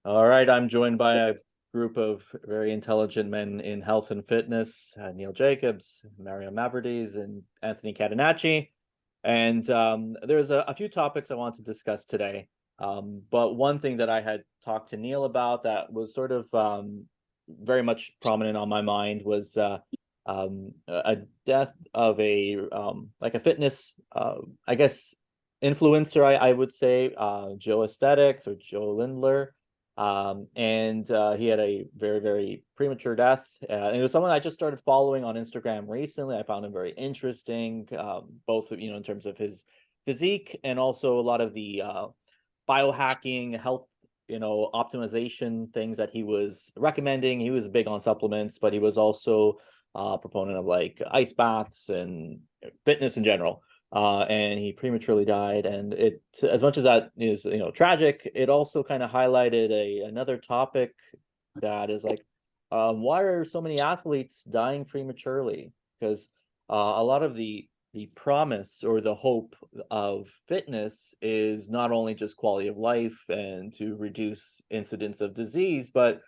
All right, I'm joined by a group of very intelligent men in health and fitness, Neil Jacobs, Mario Mavrides, and Anthony Catenacci. And there's a few topics I want to discuss today. But one thing that I had talked to Neil about that was sort of very much prominent on my mind was a death of a like a fitness, I guess, influencer, I would say, Joe Aesthetics or Joe Lindler, and he had a very, very premature death. And it was someone I just started following on Instagram recently. I found him very interesting, both in terms of his physique and also a lot of the biohacking, health, optimization things that he was recommending. He was big on supplements, but he was also a proponent of like ice baths and fitness in general. And he prematurely died. And it, as much as that is tragic, it also kind of highlighted another topic that is like, why are so many athletes dying prematurely? Because a lot of the promise or the hope of fitness is not only just quality of life and to reduce incidence of disease, but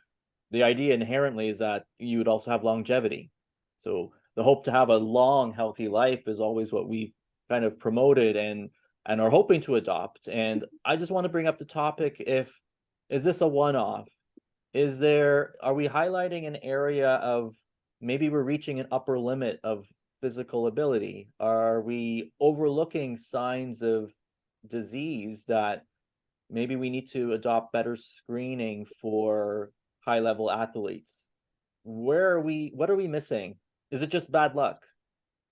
the idea inherently is that you would also have longevity. So the hope to have a long, healthy life is always what we've kind of promoted and are hoping to adopt. And I just want to bring up the topic: if is this a one-off? Are we highlighting an area of maybe we're reaching an upper limit of physical ability? Are we overlooking signs of disease that maybe we need to adopt better screening for high level athletes? What are we missing? Is it just bad luck?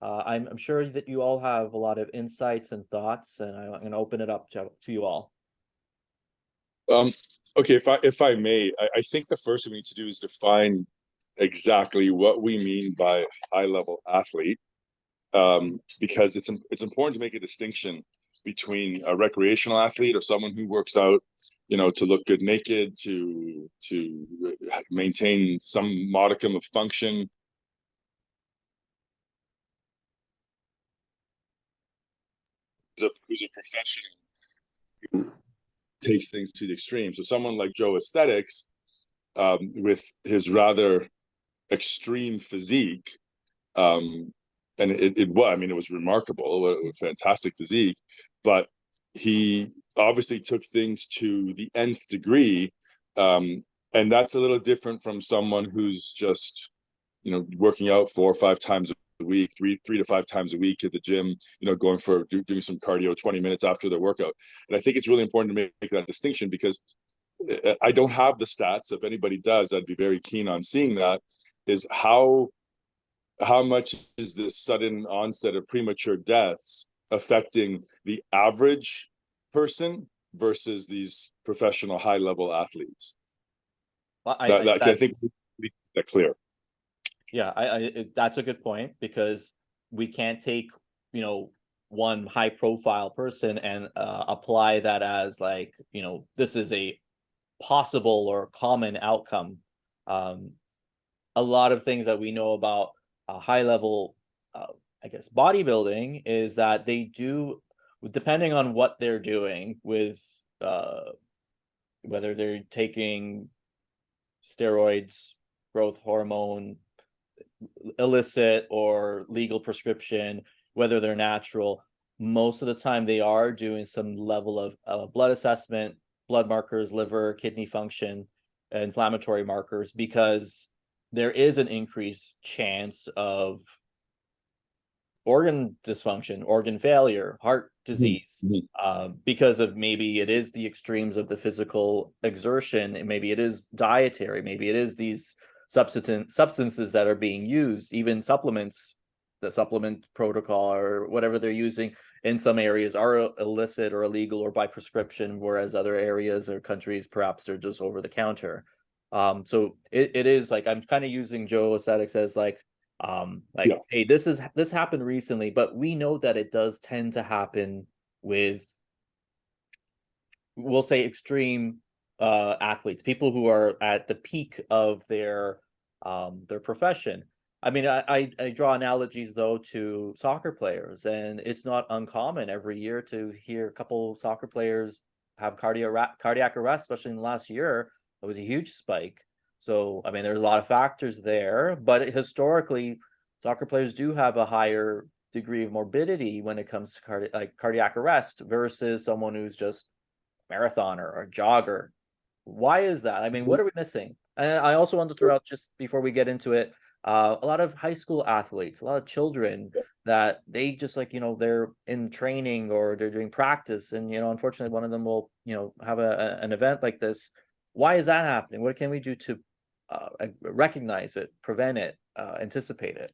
I'm sure that you all have a lot of insights and thoughts, and I'm going to open it up to you all. Um, okay, if I may, I think the first thing we need to do is define exactly what we mean by high level athlete, because it's important to make a distinction between a recreational athlete or someone who works out, to look good naked, to maintain some modicum of function, who's a professional who takes things to the extreme. So someone like Joe Aesthetics, with his rather extreme physique, um, and it was, I mean, it was remarkable, a fantastic physique, but he obviously took things to the nth degree, um, and that's a little different from someone who's just, working out 4 or 5 times a week, three to five times a week at the gym, going for doing some cardio 20 minutes after their workout. And I think it's really important to make that distinction because I don't have the stats. If anybody does, I'd be very keen on seeing that. Is how much is this sudden onset of premature deaths affecting the average person versus these professional high level athletes? I think that clear. Yeah, that's a good point, because we can't take, one high profile person and apply that as like, this is a possible or common outcome. Um, a lot of things that we know about high level, I guess, bodybuilding is that they do, depending on what they're doing with, whether they're taking steroids, growth hormone, illicit or legal prescription, whether they're natural, most of the time they are doing some level of blood assessment, blood markers, liver, kidney function, inflammatory markers, because there is an increased chance of organ dysfunction, organ failure, heart disease, Mm-hmm. because of maybe it is the extremes of the physical exertion, and maybe it is dietary, maybe it is these substances that are being used, even supplements, the supplement protocol or whatever they're using in some areas are illicit or illegal or by prescription, whereas other areas or countries perhaps they're just over the counter. So it is like, I'm kind of using Joe Aesthetics as like, Yeah. hey, this happened recently, but we know that it does tend to happen with, we'll say, extreme athletes, people who are at the peak of their profession. I mean, I draw analogies though to soccer players, and it's not uncommon every year to hear a couple soccer players have cardiac arrest, especially in the last year, It was a huge spike. So, I mean, there's a lot of factors there, but historically, soccer players do have a higher degree of morbidity when it comes to cardiac arrest versus someone who's just marathoner or jogger. Why is that? I mean, what are we missing? And I also want to throw out, just before we get into it, a lot of high school athletes, a lot of children that they just like, they're in training or they're doing practice, and unfortunately one of them will, have an event like this. Why is that happening? What can we do to recognize it, prevent it, anticipate it?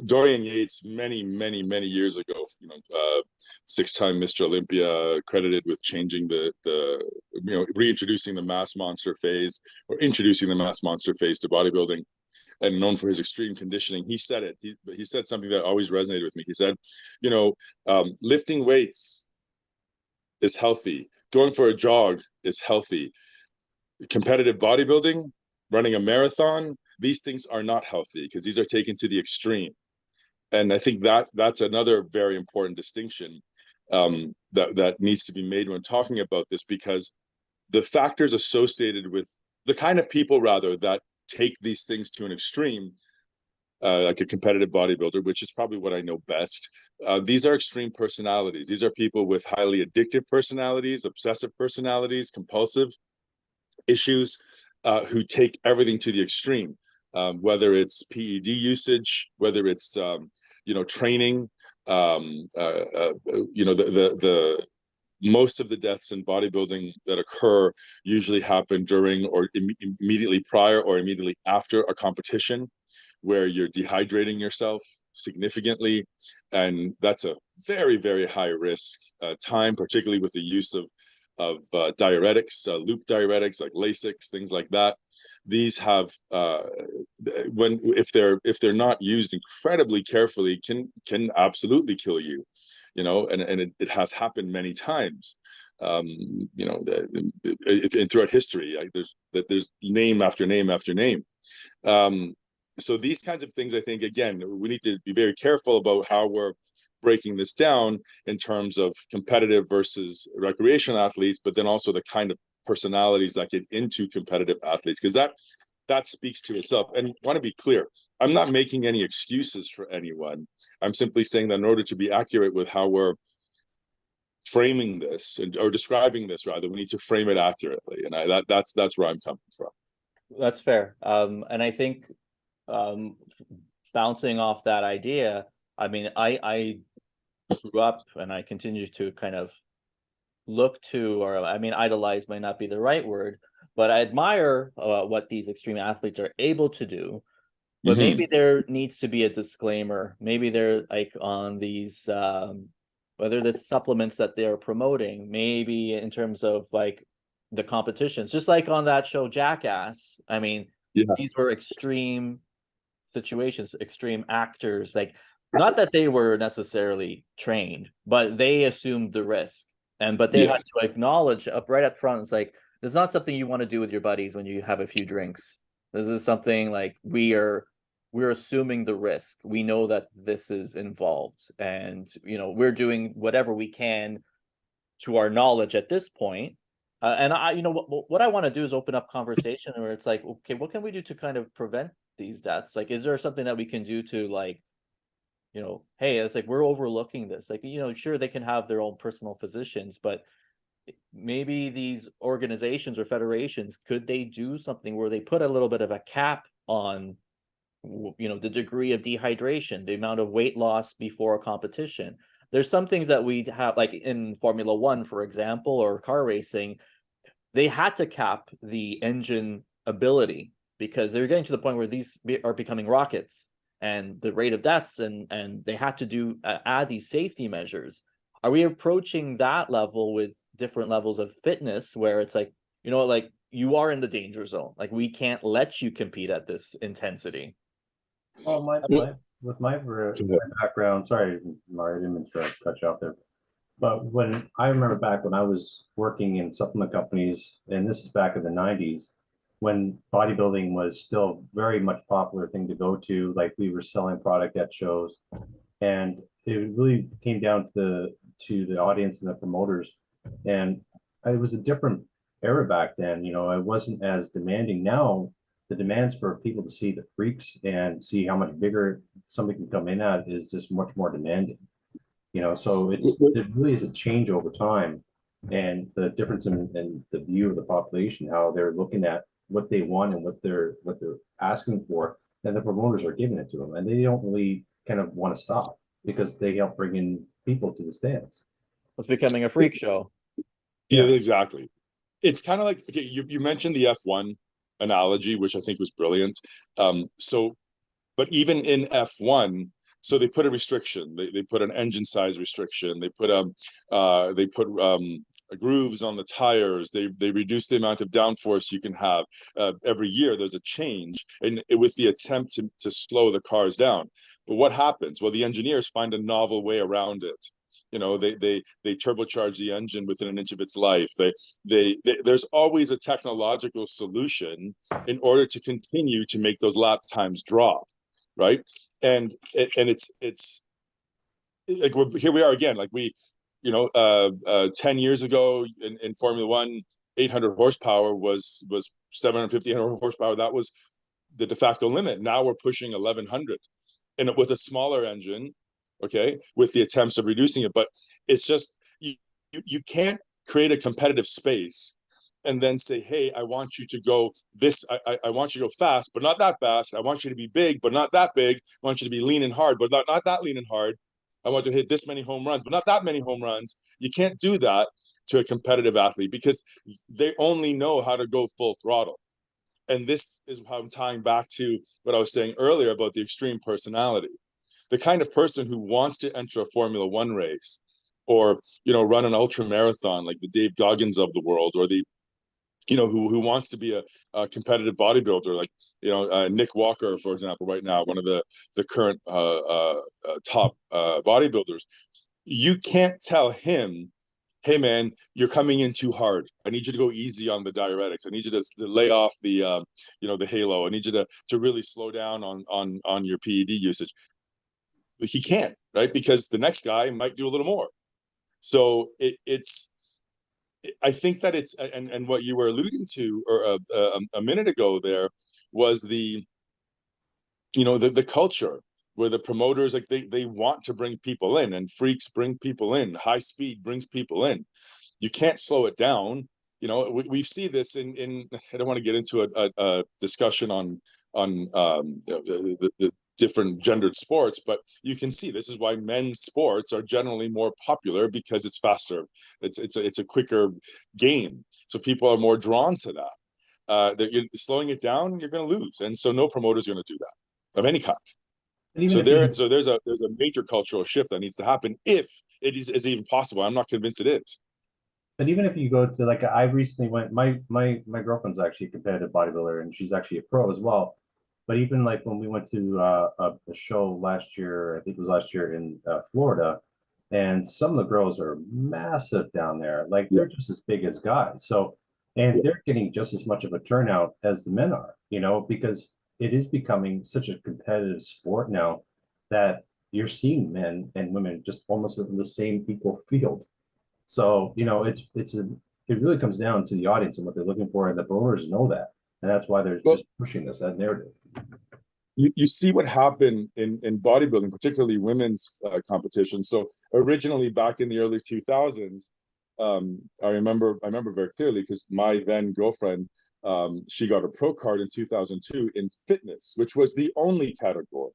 Dorian Yates, many years ago, six-time Mr. Olympia, credited with changing reintroducing the mass monster phase, or introducing the mass monster phase to bodybuilding, and known for his extreme conditioning. He said it. He said something that always resonated with me. He said, lifting weights is healthy. Going for a jog is healthy. Competitive bodybuilding, running a marathon, these things are not healthy because these are taken to the extreme. And I think that's another very important distinction that needs to be made when talking about this, because the factors associated with the kind of people, rather, that take these things to an extreme, like a competitive bodybuilder, which is probably what I know best. These are extreme personalities. These are people with highly addictive personalities, obsessive personalities, compulsive issues, who take everything to the extreme, whether it's PED usage, whether it's training. The most of the deaths in bodybuilding that occur usually happen during or immediately prior or immediately after a competition, where you're dehydrating yourself significantly, and that's a very high risk time, particularly with the use of diuretics, loop diuretics like Lasix, things like that. These have, if they're not used incredibly carefully, can absolutely kill you, and it has happened many times, and throughout history. There's name after name after name. So these kinds of things, I think, again, we need to be very careful about how we're breaking this down in terms of competitive versus recreational athletes, but then also the kind of personalities that get into competitive athletes, because that speaks to itself. And I want to be clear, I'm not making any excuses for anyone. I'm simply saying that in order to be accurate with how we're framing this, or describing this rather, we need to frame it accurately. And that's where I'm coming from. That's fair. And I think, bouncing off that idea, I mean, I grew up and I continue to kind of look to, or I mean, idolize might not be the right word, but I admire what these extreme athletes are able to do. But maybe there needs to be a disclaimer. Maybe they're like on these, whether it's supplements that they're promoting, maybe in terms of like the competitions, just like on that show Jackass. I mean, these were extreme situations, extreme actors, like, not that they were necessarily trained, but they assumed the risk, but they had to acknowledge right up front, it's like, it's not something you want to do with your buddies when you have a few drinks. This is something like, we're assuming the risk. We know that this is involved, and we're doing whatever we can to our knowledge at this point. And I, what I want to do is open up conversation where it's like, okay, what can we do to kind of prevent these deaths? Like, is there something that we can do to, like, hey, it's like, we're overlooking this. Like, sure, they can have their own personal physicians, but maybe these organizations or federations, could they do something where they put a little bit of a cap on, the degree of dehydration, the amount of weight loss before a competition? There's some things that we have, like in Formula One, for example, or car racing, they had to cap the engine ability because they're getting to the point where these are becoming rockets, and the rate of deaths, and they had to add these safety measures. Are we approaching that level with different levels of fitness, where it's like, like, you are in the danger zone, like, we can't let you compete at this intensity? Well, with my background, sorry, Mario, I didn't mean to cut you off there. But when I remember back when I was working in supplement companies, and this is back in the 90s, when bodybuilding was still very much popular thing to go to, like we were selling product at shows, and it really came down to the audience and the promoters, and it was a different era back then. You know, it wasn't as demanding. Now the demands for people to see the freaks and see how much bigger somebody can come in at is just much more demanding. You know, so it really is a change over time, and the difference in the view of the population, how they're looking at what they want and what they're asking for, and the promoters are giving it to them, and they don't really kind of want to stop because they help bring in people to the stands. It's becoming a freak show. Yeah, exactly. It's kind of like, okay, you mentioned the F1 analogy, which I think was brilliant. But even in F1, so they put a restriction. They put an engine size restriction. They put grooves on the tires. They reduce the amount of downforce you can have. Every year there's a change, and with the attempt to slow the cars down. But what happens? Well, the engineers find a novel way around it. You know, they turbocharge the engine within an inch of its life. There's always a technological solution in order to continue to make those lap times drop, right? And it's like here we are again. Like 10 years ago in Formula One, 800 horsepower was 750, 800 horsepower. That was the de facto limit. Now we're pushing 1100, and with a smaller engine, okay, with the attempts of reducing it. But it's just you can't create a competitive space and then say, hey, I want you to go this, I want you to go fast, but not that fast. I want you to be big, but not that big. I want you to be lean and hard, but not that lean and hard. I want you to hit this many home runs, but not that many home runs. You can't do that to a competitive athlete because they only know how to go full throttle. And this is how I'm tying back to what I was saying earlier about the extreme personality. The kind of person who wants to enter a Formula One race or, run an ultra marathon like the Dave Goggins of the world, or the, who wants to be a competitive bodybuilder, like, Nick Walker, for example, right now, one of the current top bodybuilders. You can't tell him, hey man, you're coming in too hard. I need you to go easy on the diuretics. I need you to lay off the the halo. I need you to really slow down on your PED usage. He can't, right? Because the next guy might do a little more. So I think that it's, and what you were alluding to or a minute ago there was the culture where the promoters, like, they want to bring people in, and freaks bring people in. High speed brings people in. You can't slow it down. We see this in I don't want to get into a discussion on the different gendered sports, but you can see this is why men's sports are generally more popular, because it's faster. It's a quicker game, so people are more drawn to that. That you're slowing it down, you're going to lose, and so no promoter is going to do that of any kind. So there's a major cultural shift that needs to happen, if it is even possible. I'm not convinced it is. But even if you go to, like, I recently went, my girlfriend's actually a competitive bodybuilder, and she's actually a pro as well. But even like when we went to a show last year, I think it was last year in Florida, and some of the girls are massive down there. Like, they're just as big as guys. So, and they're getting just as much of a turnout as the men are, because it is becoming such a competitive sport now that you're seeing men and women just almost in the same equal field. So, it really comes down to the audience and what they're looking for, and the promoters know that, and that's why they're just pushing that narrative. You see what happened in bodybuilding, particularly women's competition. So originally, back in the early 2000s, I remember very clearly, because my then girlfriend, she got a pro card in 2002 in fitness, which was the only category.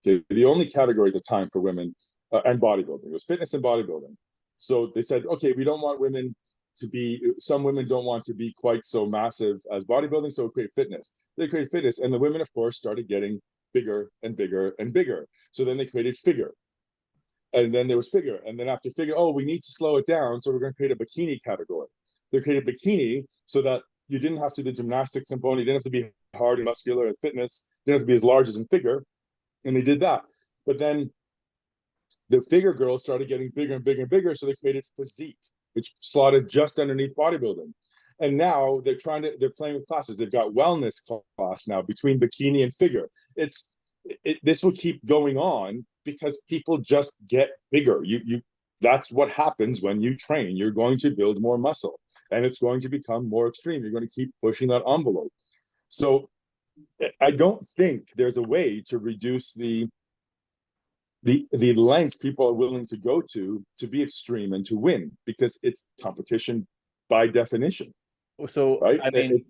Okay, the only category at the time for women, and bodybuilding. It was fitness and bodybuilding. So they said, okay, we don't want women to be, some women don't want to be quite so massive as bodybuilding, so we create fitness. They created fitness, and the women, of course, started getting bigger and bigger and bigger. So then they created figure. And then there was figure. And then after figure, we need to slow it down, so we're going to create a bikini category. They created bikini so that you didn't have to do the gymnastics component, you didn't have to be hard and muscular and fitness, you didn't have to be as large as in figure. And they did that. But then the figure girls started getting bigger and bigger and bigger, so they created physique, which slotted just underneath bodybuilding. And now they're playing with classes. They've got wellness class now between bikini and figure. This will keep going on because people just get bigger. That's what happens when you train. You're going to build more muscle. and it's going to become more extreme. You're going to keep pushing that envelope. So I don't think there's a way to reduce the lengths people are willing to go to be extreme and to win, because it's competition by definition. So right? I mean,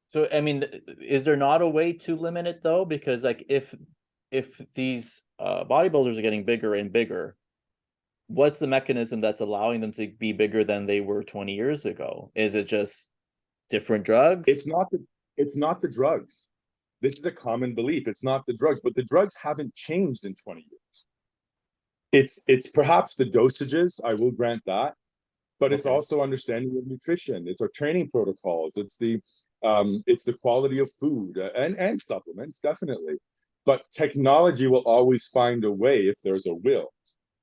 so I mean, is there not a way to limit it though? Because like if these bodybuilders are getting bigger and bigger, what's the mechanism that's allowing them to be bigger than they were 20 years ago? Is it just different drugs? It's not the drugs. This is a common belief. It's not the drugs, but the drugs haven't changed in 20 years. It's perhaps the dosages, I will grant that, but it's also understanding of nutrition. It's our training protocols. It's the quality of food and supplements, definitely. But technology will always find a way if there's a will,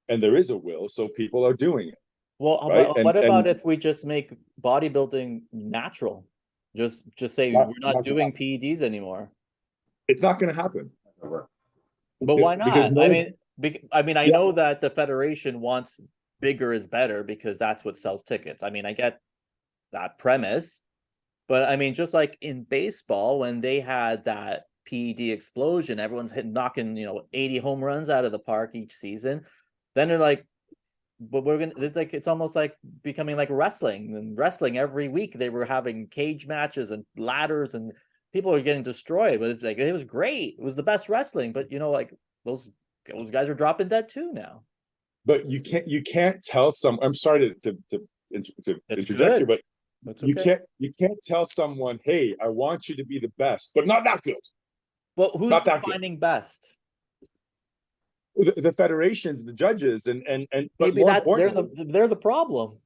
and there is a will, so people are doing it. Well, right? what about if we just make bodybuilding natural? Just say we're not doing PEDs anymore. It's not going to happen. But why not? Because I mean, I know that the federation wants bigger is better because that's what sells tickets. I mean, I get that premise, but I mean, just like in baseball, when they had that PED explosion, everyone's knocking 80 home runs out of the park each season. Then they're like, but it's almost like becoming like wrestling. And wrestling every week they were having cage matches and ladders and people are getting destroyed. But it's like, it was great. It was the best wrestling. But like those guys are dropping dead too now. But you can't tell some. I'm sorry to interject you, but okay. You can't tell someone, hey, I want you to be the best, but not that good. Well, who's defining best? The federations, the judges, and maybe they're the problem.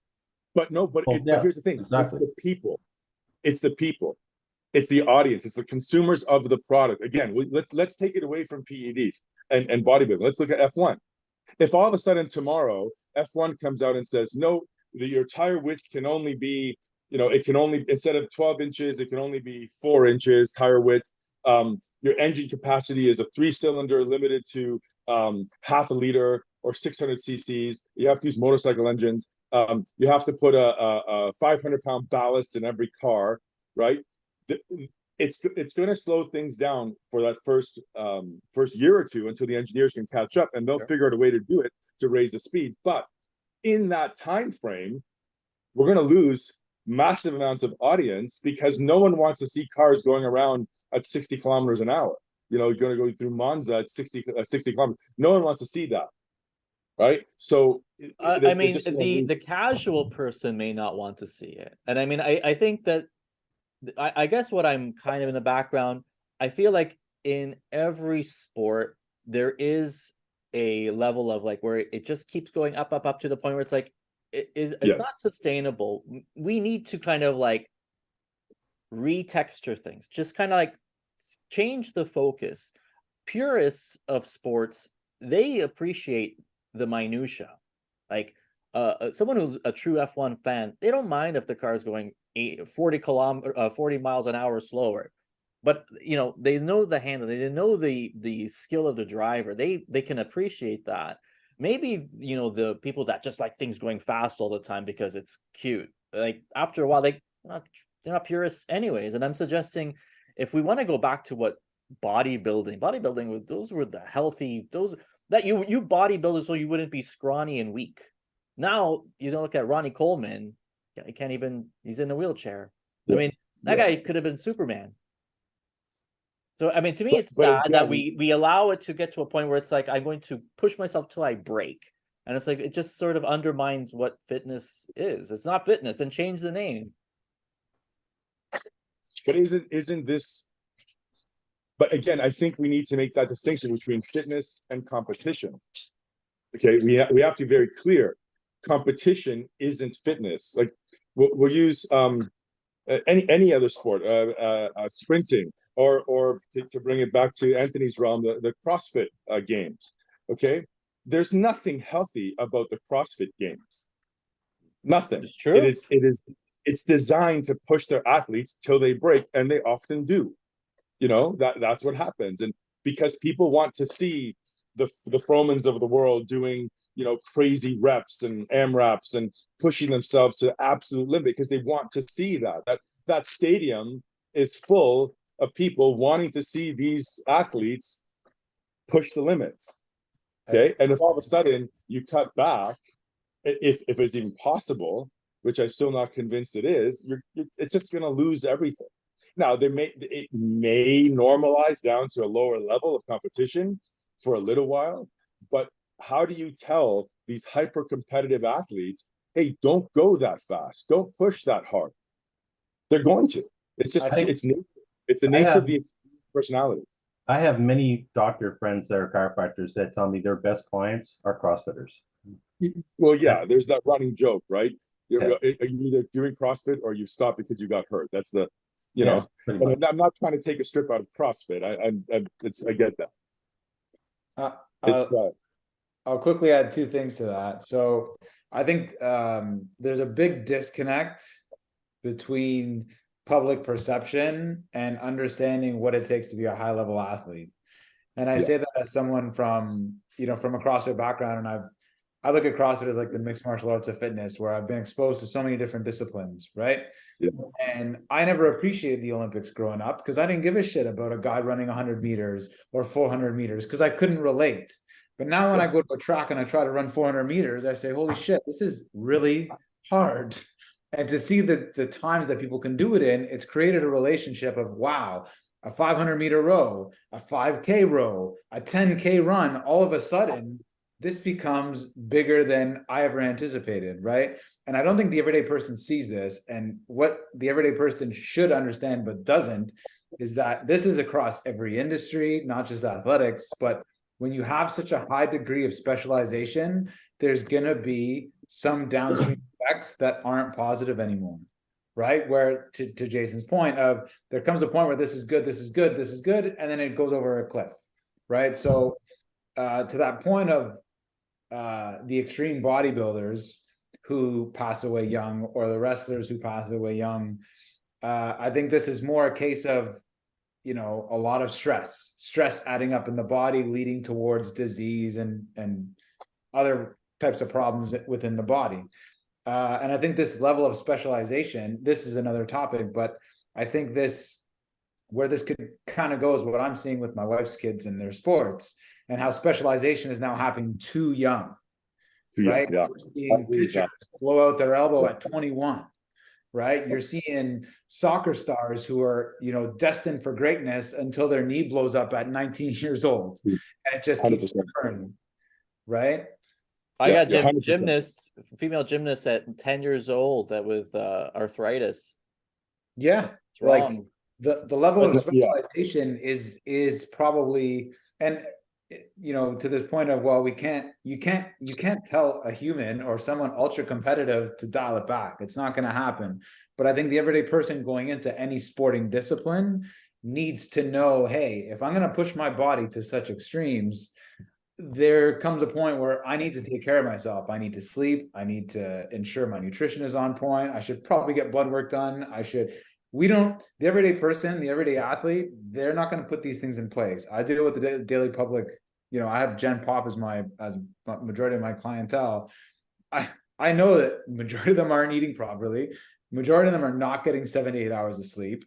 But here's the thing: exactly. It's the people, it's the audience, it's the consumers of the product. Again, let's take it away from PEDs and bodybuilding. Let's look at F1. If all of a sudden tomorrow F1 comes out and says, no, your tire width can only be, it can only, instead of 12 inches, it can only be 4 inches tire width. Your engine capacity is a 3-cylinder limited to half a liter or 600 cc's. You have to use motorcycle engines. You have to put a 500-pound ballast in every car, right? It's going to slow things down for that first year or two until the engineers can catch up, and they'll figure out a way to do it to raise the speed. But in that time frame, we're going to lose massive amounts of audience because no one wants to see cars going around at 60 kilometers an hour. You're going to go through Monza at 60 kilometers. No one wants to see that, right? So I mean, the casual person may not want to see it, and I mean, I think that. I guess what I'm kind of in the background, I feel like in every sport, there is a level of like where it just keeps going up to the point where it's like, it's not sustainable. We need to kind of like retexture things, just kind of like change the focus. Purists of sports, they appreciate the minutia. Like someone who's a true F1 fan, they don't mind if the car is going 40 miles an hour slower, but they know the handle, they know the skill of the driver, they can appreciate that. Maybe the people that just like things going fast all the time because it's cute, like after a while they're not purists anyways. And I'm suggesting if we want to go back to what bodybuilding, those were the healthy, those that you bodybuilders so you wouldn't be scrawny and weak. Now you don't look at Ronnie Coleman. He can't even, he's in a wheelchair. I mean, that guy could have been Superman. So, I mean, to me, it's sad that we allow it to get to a point where it's like, I'm going to push myself till I break. And it's like, it just sort of undermines what fitness is. It's not fitness, and change the name. But isn't this, but again, I think we need to make that distinction between fitness and competition. Okay, we have to be very clear. Competition isn't fitness. Like we'll use any other sport, sprinting, or to bring it back to Anthony's realm, the CrossFit games. Okay, there's nothing healthy about the CrossFit games. Nothing. It's true. It's designed to push their athletes till they break, and they often do. That's what happens, and because people want to see the Fromans of the world doing, you know, crazy reps and AMRAPs and pushing themselves to absolute limit because they want to see that stadium is full of people wanting to see these athletes push the limits. Okay. And if all of a sudden you cut back, if it's even possible, which I'm still not convinced it is, it's just going to lose everything. Now, it may normalize down to a lower level of competition for a little while, but how do you tell these hyper competitive athletes, hey, don't go that fast, don't push that hard? They're going to. It's just it's nature. It's the nature of the personality. I have many doctor friends that are chiropractors that tell me their best clients are CrossFitters. Well, yeah, there's that running joke, right? You're either doing CrossFit or you've stopped because you got hurt. That's the, you know. And I'm not trying to take a strip out of CrossFit. I get that. I'll quickly add two things to that. So I think there's a big disconnect between public perception and understanding what it takes to be a high level athlete. And I say that as someone from a CrossFit background, and I look at CrossFit as like the mixed martial arts of fitness, where I've been exposed to so many different disciplines, right? Yeah. And I never appreciated the Olympics growing up because I didn't give a shit about a guy running 100 meters or 400 meters because I couldn't relate. But now when I go to a track and I try to run 400 meters, I say, holy shit, this is really hard. And to see the times that people can do it in, it's created a relationship of, wow, a 500-meter row, a 5K row, a 10K run, all of a sudden, this becomes bigger than I ever anticipated, right? And I don't think the everyday person sees this. And what the everyday person should understand but doesn't is that this is across every industry, not just athletics, but when you have such a high degree of specialization, there's going to be some downstream effects that aren't positive anymore, right? Where to Jason's point of there comes a point where this is good, this is good, this is good, and then it goes over a cliff, right? So to that point of the extreme bodybuilders who pass away young or the wrestlers who pass away young, I think this is more a case of, you know, a lot of stress adding up in the body, leading towards disease and other types of problems within the body. And I think this level of specialization, this is another topic, but I think where this could kind of go is what I'm seeing with my wife's kids and their sports and how specialization is now happening too young, right? Yeah. We're seeing pitchers blow out their elbow at 21. Right? You're seeing soccer stars who are, you know, destined for greatness until their knee blows up at 19 years old. And it just keeps recurring. Right? I got female gymnasts at 10 years old that with arthritis. Yeah. It's wrong. The level of specialization is probably, and you know, to this point of, well, you can't tell a human or someone ultra competitive to dial it back. It's not going to happen. But I think the everyday person going into any sporting discipline needs to know, hey, if I'm going to push my body to such extremes, there comes a point where I need to take care of myself. I need to sleep. I need to ensure my nutrition is on point. I should probably get blood work done. The everyday person, the everyday athlete, they're not going to put these things in place. I deal with the daily public. You know, I have Gen Pop as majority of my clientele. I know that majority of them aren't eating properly. Majority of them are not getting 7 to 8 hours of sleep.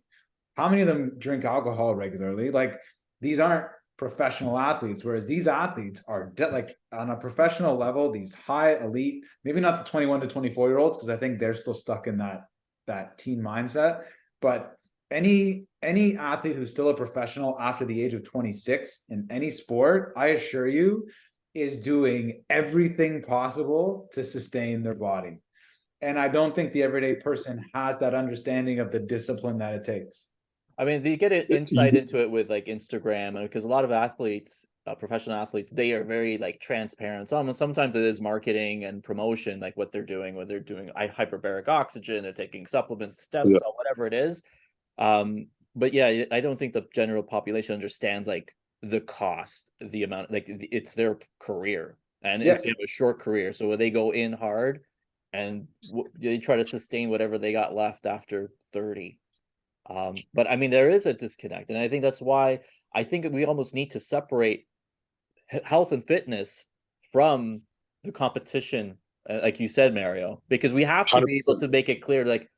How many of them drink alcohol regularly? Like, these aren't professional athletes, whereas these athletes are like on a professional level, these high elite, maybe not the 21 to 24-year-olds, because I think they're still stuck in that teen mindset. But any athlete who's still a professional after the age of 26 in any sport, I assure you, is doing everything possible to sustain their body. And I don't think the everyday person has that understanding of the discipline that it takes. I mean, you get an insight into it with like Instagram, because a lot of athletes, professional athletes, they are very like transparent. Sometimes it is marketing and promotion, like what they're doing, when they're doing hyperbaric oxygen, they're taking supplements, stem cell, whatever it is. But yeah, I don't think the general population understands like the cost, the amount, like it's their career, and it's a short career. So they go in hard and they try to sustain whatever they got left after 30. But I mean, there is a disconnect, and I think that's why I think we almost need to separate health and fitness from the competition, like you said, Mario, because we have to be able 100%. to make it clear, like,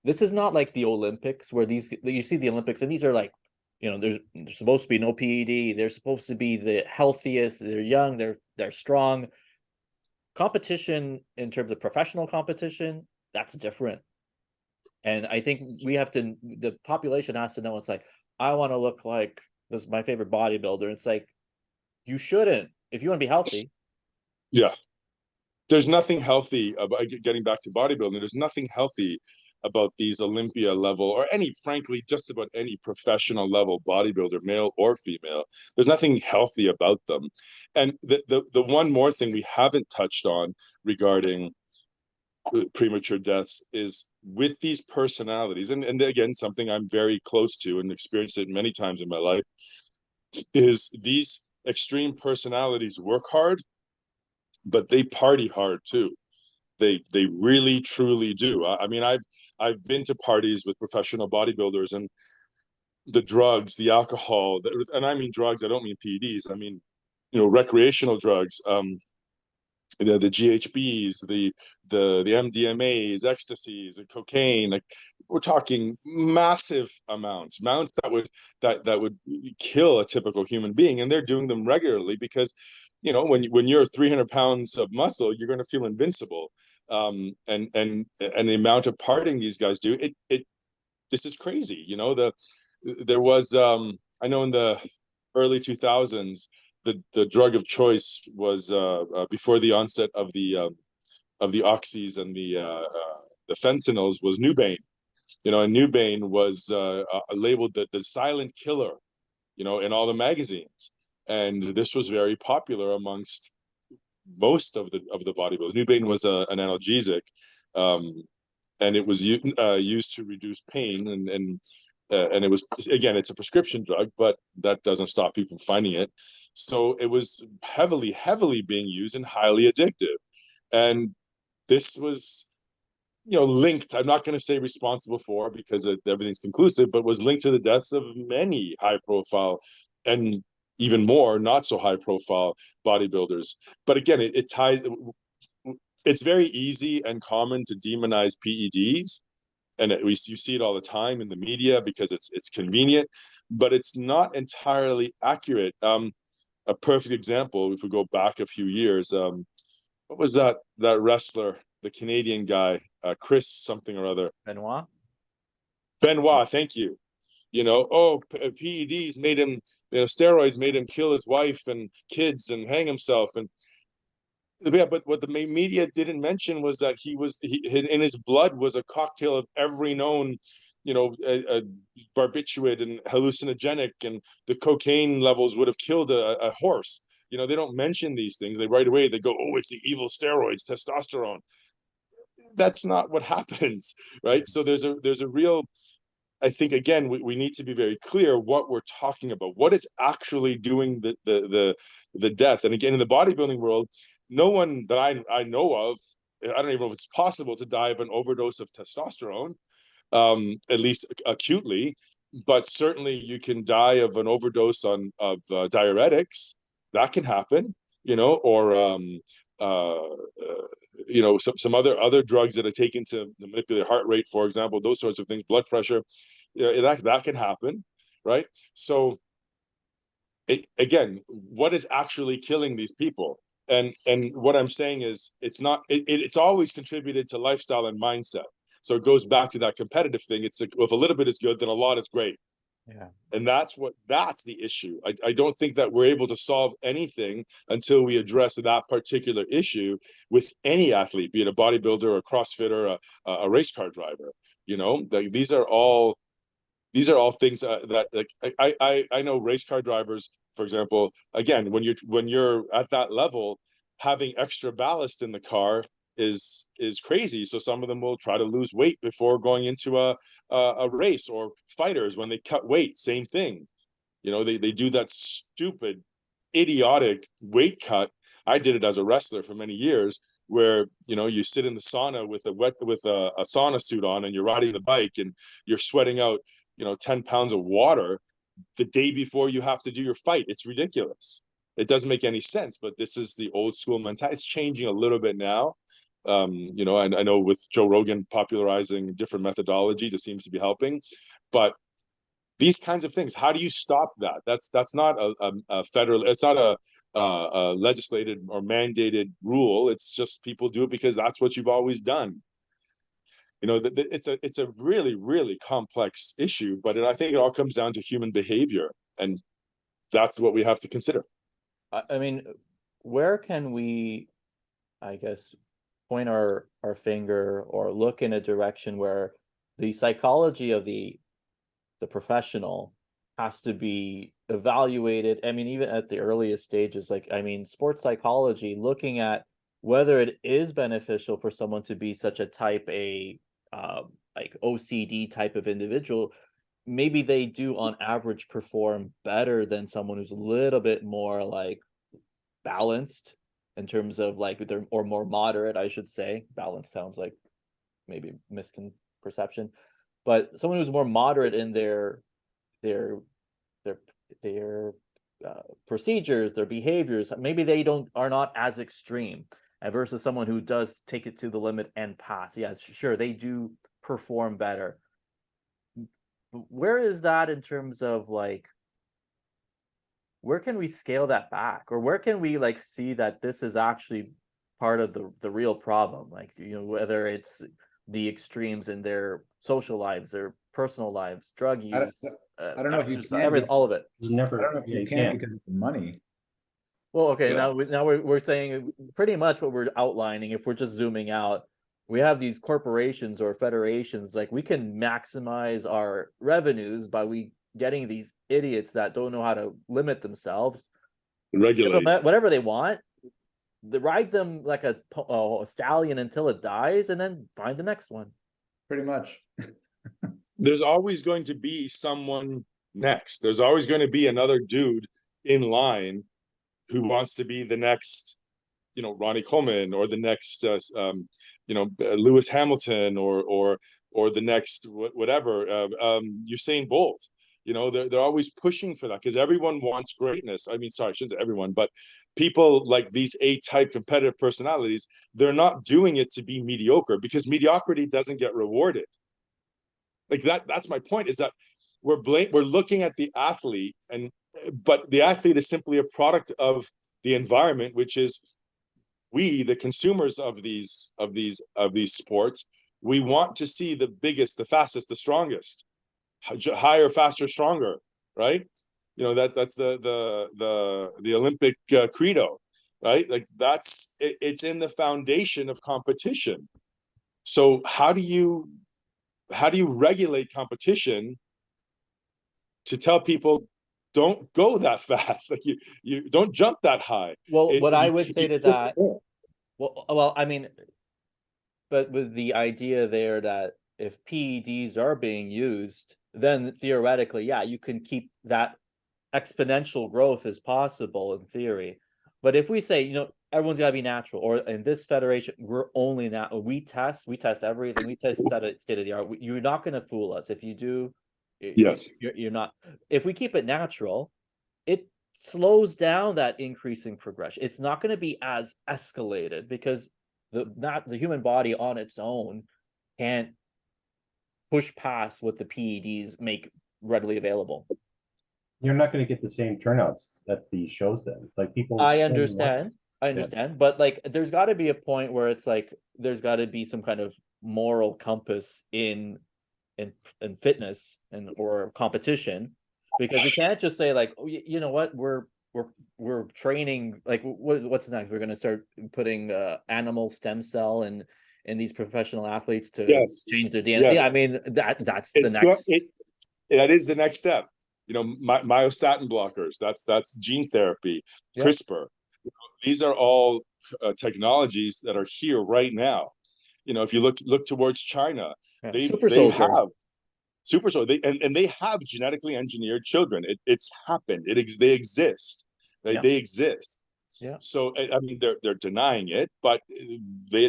this is not like the Olympics where you see the Olympics and these are like, there's supposed to be no PED. They're supposed to be the healthiest. They're young. They're strong. Competition in terms of professional competition, that's different. And I think the population has to know, it's like, I want to look like this, my favorite bodybuilder. It's like, you shouldn't, if you want to be healthy. Yeah. There's nothing healthy about, getting back to bodybuilding, there's nothing healthy about these Olympia level, or any, frankly, just about any professional level bodybuilder, male or female. There's nothing healthy about them. And the one more thing we haven't touched on regarding premature deaths is with these personalities, and again, something I'm very close to and experienced it many times in my life, is these extreme personalities work hard, but they party hard too. They really truly do. I mean, I've been to parties with professional bodybuilders, and the drugs, the alcohol, and I mean drugs, I don't mean PEDs, I mean, recreational drugs, the GHBs, the MDMAs, ecstasies, and cocaine. Like, we're talking massive amounts that would kill a typical human being, and they're doing them regularly because, when you're 300 pounds of muscle, you're going to feel invincible. And the amount of partying these guys do, this is crazy. There was I know in the early 2000s, the drug of choice was before the onset of the oxys and the fentanyls was Nubane. And Nubane was labeled the silent killer, in all the magazines, and this was very popular amongst most of the bodybuilders. Nubane was an analgesic, and it was used to reduce pain, and it was, again, it's a prescription drug, but that doesn't stop people from finding it. So it was heavily being used and highly addictive. And this was, linked, I'm not going to say responsible for, because everything's conclusive, but was linked to the deaths of many high profile and even more not so high profile bodybuilders. But again, it ties, it's very easy and common to demonize PEDs, and you see it all the time in the media because it's convenient, but it's not entirely accurate. A perfect example, if we go back a few years, what was that wrestler, the Canadian guy, Chris something or other? Benoit, thank you. PEDs made him, steroids made him kill his wife and kids and hang himself. And yeah, but what the media didn't mention was that in his blood was a cocktail of every known, barbiturate and hallucinogenic, and the cocaine levels would have killed a horse. They don't mention these things. They right away, they go, oh, it's the evil steroids, testosterone. That's not what happens, right? So there's a real, I think, again, we need to be very clear what we're talking about, what is actually doing the death. And again, in the bodybuilding world, no one that I know of, I don't even know if it's possible to die of an overdose of testosterone, at least acutely, but certainly you can die of an overdose of diuretics. That can happen, or some other drugs that are taken to manipulate heart rate, for example, those sorts of things, blood pressure, that can happen, right? So again, what is actually killing these people? And what I'm saying is, it's always contributed to lifestyle and mindset. So it goes back to that competitive thing. It's like, if a little bit is good, then a lot is great. Yeah. And that's the issue. I don't think that we're able to solve anything until we address that particular issue with any athlete, be it a bodybuilder or a CrossFitter, a race car driver. These are all things that, like, I know race car drivers, for example, again, when you're at that level, having extra ballast in the car is crazy. So some of them will try to lose weight before going into a race, or fighters, when they cut weight, same thing. They do that stupid, idiotic weight cut. I did it as a wrestler for many years, where you sit in the sauna with a sauna suit on, and you're riding the bike, and you're sweating out 10 pounds of water the day before you have to do your fight. It's ridiculous. It doesn't make any sense, but this is the old school mentality. It's changing a little bit now. You know, I know with Joe Rogan popularizing different methodologies, it seems to be helping. But these kinds of things, how do you stop that? That's not a federal, it's not a legislated or mandated rule. It's just people do it because that's what you've always done. You know, it's a really, really complex issue, but I think it all comes down to human behavior, and that's what we have to consider. I mean, where can we, I guess, point our finger or look in a direction where the psychology of the professional has to be evaluated? I mean, even at the earliest stages, like, I mean, sports psychology, looking at whether it is beneficial for someone to be such a type A, like OCD type of individual. Maybe they do on average perform better than someone who's a little bit more like balanced in terms of like they're, or more moderate, I should say. Balance sounds like maybe misconception, but someone who's more moderate in their procedures, their behaviors, maybe they are not as extreme, versus someone who does take it to the limit and pass. Yeah, sure, they do perform better. Where is that in terms of like, where can we scale that back, or where can we like see that this is actually part of the real problem? Like, you know, whether it's the extremes in their social lives, their personal lives, drug use, I don't know if you can, all of it. You never, I don't know if you can because of the money. Well, okay, Yeah. now we're saying pretty much what we're outlining. If we're just zooming out, we have these corporations or federations, like we can maximize our revenues by getting these idiots that don't know how to limit themselves, Regulate. whatever they want, ride them like a stallion until it dies, and then find the next one. Pretty much. There's always going to be someone next. There's always going to be another dude in line who wants to be the next, you know, Ronnie Coleman, or the next, you know, Lewis Hamilton, or the next whatever, Usain Bolt. You know, they're always pushing for that because everyone wants greatness. I mean, sorry, I shouldn't say everyone, but people like these A-type competitive personalities, they're not doing it to be mediocre, because mediocrity doesn't get rewarded. Like that's my point, is that we're looking at the athlete, but the athlete is simply a product of the environment, which is we, the consumers of these sports. We want to see the biggest, the fastest, the strongest, higher, faster, stronger, right? You know, that's the Olympic credo, right? Like it's in the foundation of competition. So how do you regulate competition to tell people don't go that fast? Like you don't jump that high. Well, what I would say to that, well, I mean, but with the idea there that if PEDs are being used, then theoretically, yeah, you can keep that exponential growth as possible in theory. But if we say, you know, everyone's got to be natural, or in this federation, we're only we test everything, we test state of the art. You're not going to fool us. If you do, yes, you're not. If we keep it natural, it slows down that increasing progression. It's not going to be as escalated because the human body on its own can't push past what the PEDs make readily available. you're not going to get the same turnouts at the shows then. Like people. I understand, but like there's got to be a point where it's like there's got to be some kind of moral compass in fitness and or competition, because we can't just say like, oh, you know what, we're training, like what's next? We're going to start putting animal stem cell and these professional athletes to change their DNA. Yes. Yeah, I mean that's the next. That is the next step. You know, myostatin blockers. That's gene therapy. Yep. CRISPR. You know, these are all technologies that are here right now. You know, if you look towards China, they have super soldier. They have genetically engineered children. It's happened. They exist. They exist. Yeah. So I mean, they're denying it, but they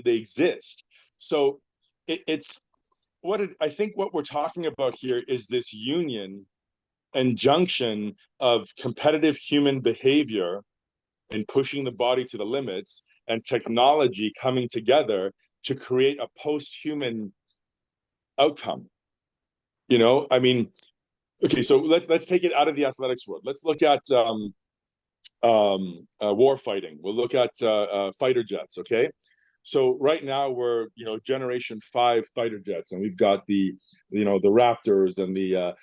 exist. So I think what we're talking about here is this union injunction of competitive human behavior and pushing the body to the limits and technology coming together to create a post-human outcome. You know, I mean, okay, so let's take it out of the athletics world. Let's look at war fighting. We'll look at fighter jets. Okay, so right now we're generation 5 fighter jets, and we've got the the Raptors and the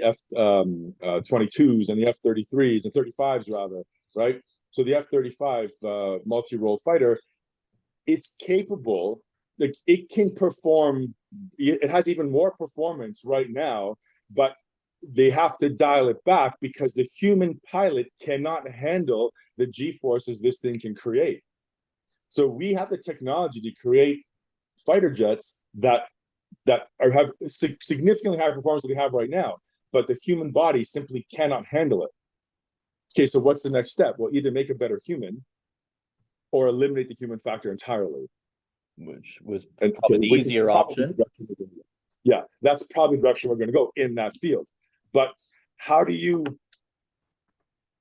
F-22s and the F-33s and 35s rather, right? So the F-35 multi-role fighter, it's capable, like it can perform. It has even more performance right now, but they have to dial it back because the human pilot cannot handle the G-forces this thing can create. So we have the technology to create fighter jets that have significantly higher performance than they have right now, but the human body simply cannot handle it. Okay, so what's the next step? Well, either make a better human or eliminate the human factor entirely. Which was probably the easier option. Yeah, that's probably the direction we're going to go in that field. But how do you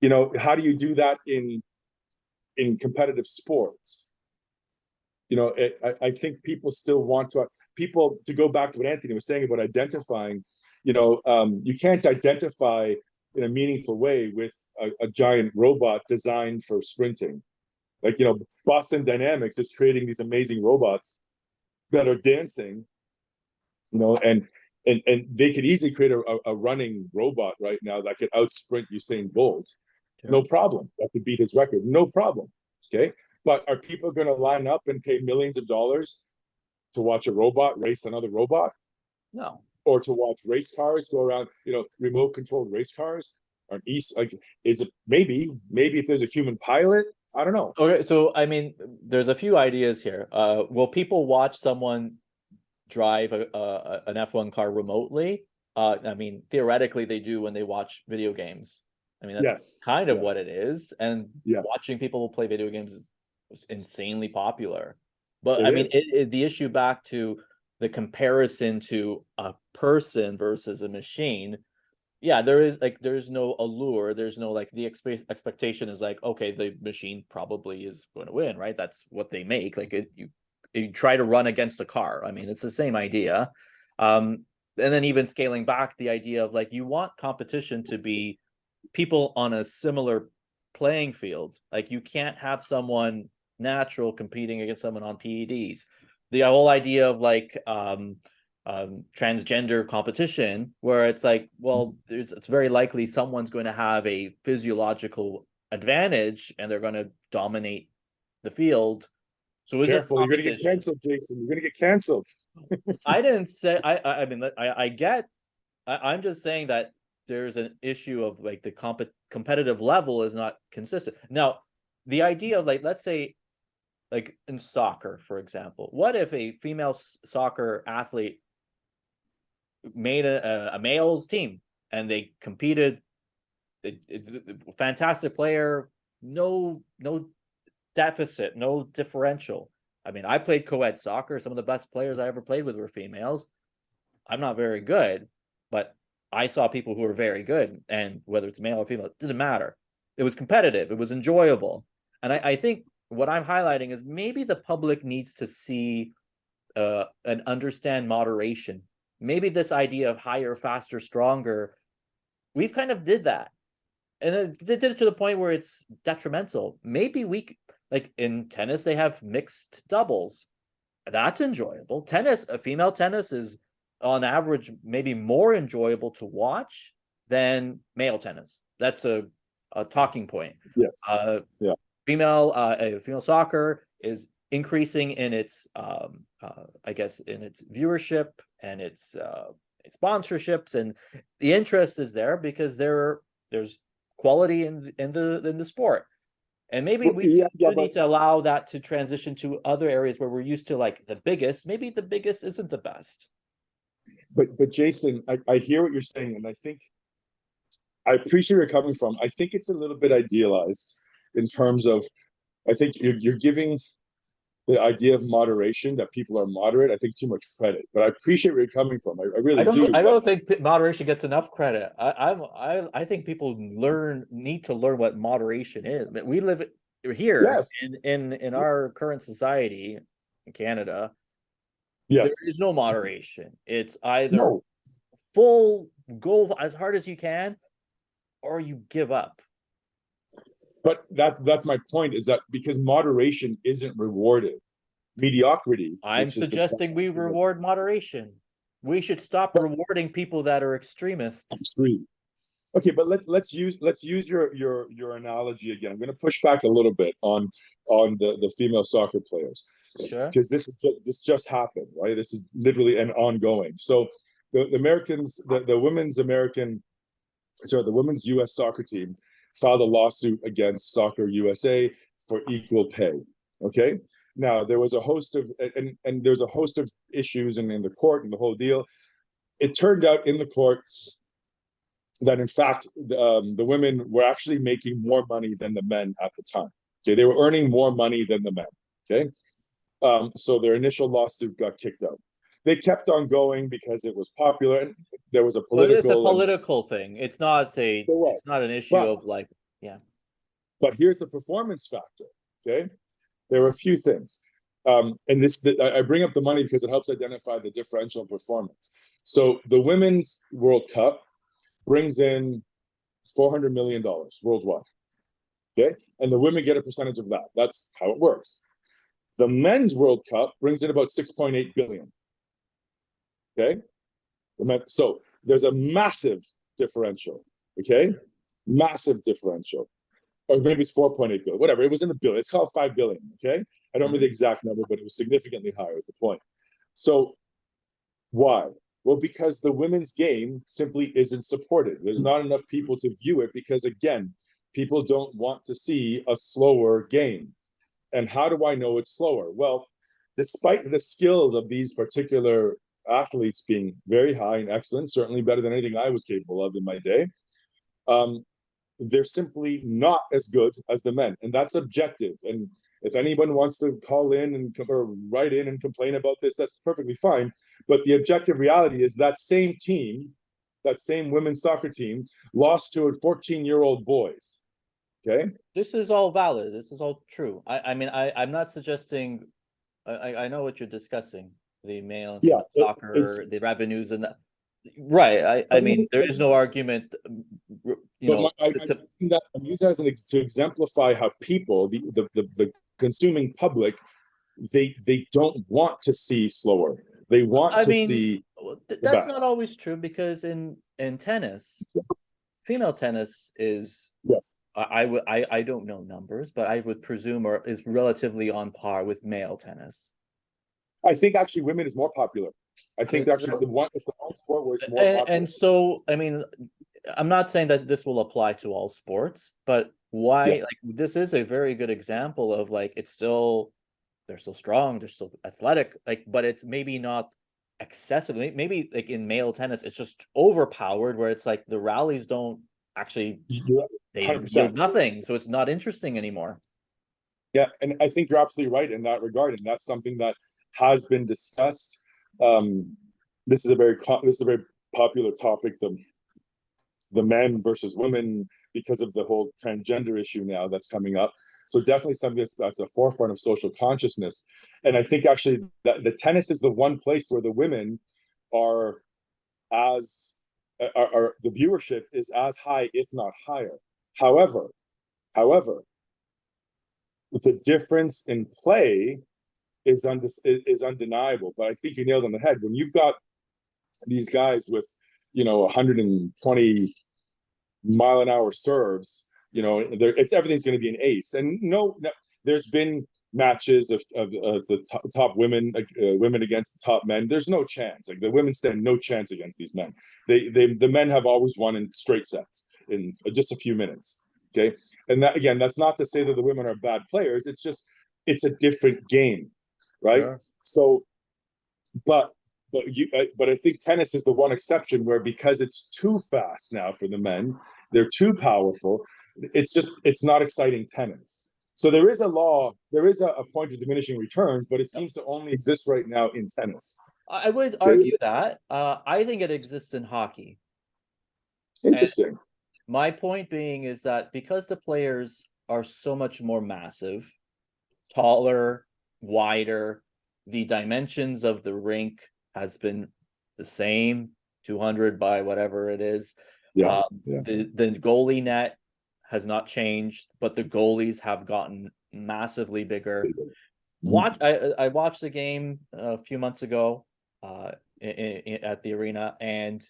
do that in competitive sports? I think people still want to go back to what Anthony was saying about identifying. You can't identify in a meaningful way with a giant robot designed for sprinting. Like, Boston Dynamics is creating these amazing robots that are dancing, and they could easily create a running robot right now that could outsprint Usain Bolt. Sure. No problem. That could beat his record. No problem. Okay. But are people going to line up and pay millions of dollars to watch a robot race another robot? No. Or to watch race cars go around, remote controlled race cars? Or is it maybe if there's a human pilot? I don't know. Okay, so I mean, there's a few ideas here. Will people watch someone drive an F1 car remotely? I mean, theoretically, they do when they watch video games. I mean, that's kind of what it is. And watching people play video games is insanely popular. But I mean, the issue back to the comparison to a person versus a machine. Yeah, there's no allure. There's no the expectation is okay, the machine probably is going to win, right? That's what they make. You try to run against a car. I mean, it's the same idea. And then even scaling back the idea of you want competition to be people on a similar playing field. You can't have someone natural competing against someone on PEDs. The whole idea of transgender competition, where it's it's very likely someone's going to have a physiological advantage and they're going to dominate the field. So careful, you're going to get canceled, Jason. You're going to get canceled. I didn't say. I mean, I get. I'm just saying that there's an issue of the competitive level is not consistent. Now, the idea of let's say, in soccer, for example, what if a female soccer athlete made a male's team and they competed? Fantastic player, no deficit, no differential. I mean, I played co-ed soccer. Some of the best players I ever played with were females. I'm not very good, but I saw people who were very good, and whether it's male or female, it didn't matter. It was competitive. It was enjoyable. And I think what I'm highlighting is maybe the public needs to see and understand moderation. Maybe this idea of higher, faster, stronger, we've kind of did that. And they did it to the point where it's detrimental. Maybe in tennis, they have mixed doubles. That's enjoyable. Female tennis is on average maybe more enjoyable to watch than male tennis. That's a talking point. Yes. Female soccer is increasing in its I guess in its viewership and its sponsorships, and the interest is there because there's quality in the sport. And maybe we need to allow that to transition to other areas where we're used to the biggest. Maybe the biggest isn't the best. But Jason, I hear what you're saying, and I think I appreciate where you're coming from. I think it's a little bit idealized in terms of, I think you're giving the idea of moderation, that people are moderate, I think too much credit. But I appreciate where you're coming from. I really do. I don't think moderation gets enough credit. I think people need to learn what moderation is. We live here Yes. in our current society in Canada. Yes. There is no moderation. It's either No. full go as hard as you can, or you give up. But that's my point, is that because moderation isn't rewarded, mediocrity. I'm suggesting we reward moderation. We should stop rewarding people that are extremists. Extreme. Okay, but let's use your analogy again. I'm going to push back a little bit on the female soccer players, Sure. because this just happened, right? This is literally an ongoing. So the Americans, the women's U.S. soccer team filed a lawsuit against Soccer USA for equal pay. Okay. Now there was a host of and there's a host of issues in the court and the whole deal. It turned out in the court that in fact the women were actually making more money than the men at the time. Okay, they were earning more money than the men. Okay, so their initial lawsuit got kicked out. They kept on going because it was popular, and there was a political. It's a political thing. It's not an issue of like, yeah. But here's the performance factor. Okay, there were a few things, and I bring up the money because it helps identify the differential in performance. So the Women's World Cup brings in $400 million worldwide. Okay, and the women get a percentage of that. That's how it works. The Men's World Cup brings in about 6.8 billion. Okay, so there's a massive differential. Okay, massive differential, or maybe it's 4.8 billion, whatever. It was in the billion. It's called 5 billion. Okay, I don't remember the exact number, but it was significantly higher. Is the point? So why? Well, because the women's game simply isn't supported. There's not enough people to view it because, again, people don't want to see a slower game. And how do I know it's slower? Well, despite the skills of these particular athletes being very high and excellent, certainly better than anything I was capable of in my day, they're simply not as good as the men. And that's objective. And if anyone wants to call in or write in and complain about this, that's perfectly fine. But the objective reality is that same team, that same women's soccer team, lost to 14-year-old boys. Okay? This is all valid. This is all true. I'm not suggesting. I know what you're discussing. The male soccer, the revenues, and that. Right. I mean, there is no argument. I'm using that to exemplify how people, the consuming public, they don't want to see slower. They want to see. That's not always true, because in tennis, female tennis is, yes. I don't know numbers, but I would presume is relatively on par with male tennis. I think actually women is more popular. I think actually it's the one sport where it's more popular. And so, I mean, I'm not saying that this will apply to all sports, but why? Yeah. Like, this is a very good example of like, they're still strong, they're still athletic, like, but it's maybe not excessive. Maybe like in male tennis, it's just overpowered, where it's like the rallies don't actually they yield nothing, so it's not interesting anymore. Yeah, and I think you're absolutely right in that regard, and that's something that has been discussed. This is a very popular topic, the men versus women, because of the whole transgender issue now that's coming up. So definitely something that's a forefront of social consciousness. And I think actually that the tennis is the one place where the women are the viewership is as high, if not higher. However, the difference in play is undeniable. But I think you nailed on the head. When you've got these guys with 120 mile an hour serves, everything's going to be an ace. And no, there's been matches of the top women against the top men. There's no chance. Like, the women stand no chance against these men. The men have always won in straight sets in just a few minutes. Okay, and that, again, that's not to say that the women are bad players. It's just it's a different game, right? Yeah. So, but I think tennis is the one exception where, because it's too fast now for the men, they're too powerful. It's not exciting tennis. So there is a law, there is a point of diminishing returns, but it seems to only exist right now in tennis. I would argue that. I think it exists in hockey. Interesting. My point being is that because the players are so much more massive, taller, wider, the dimensions of the rink has been the same, 200 by whatever it is. Yeah. The goalie net has not changed, but the goalies have gotten massively bigger. I watched the game a few months ago at the arena, and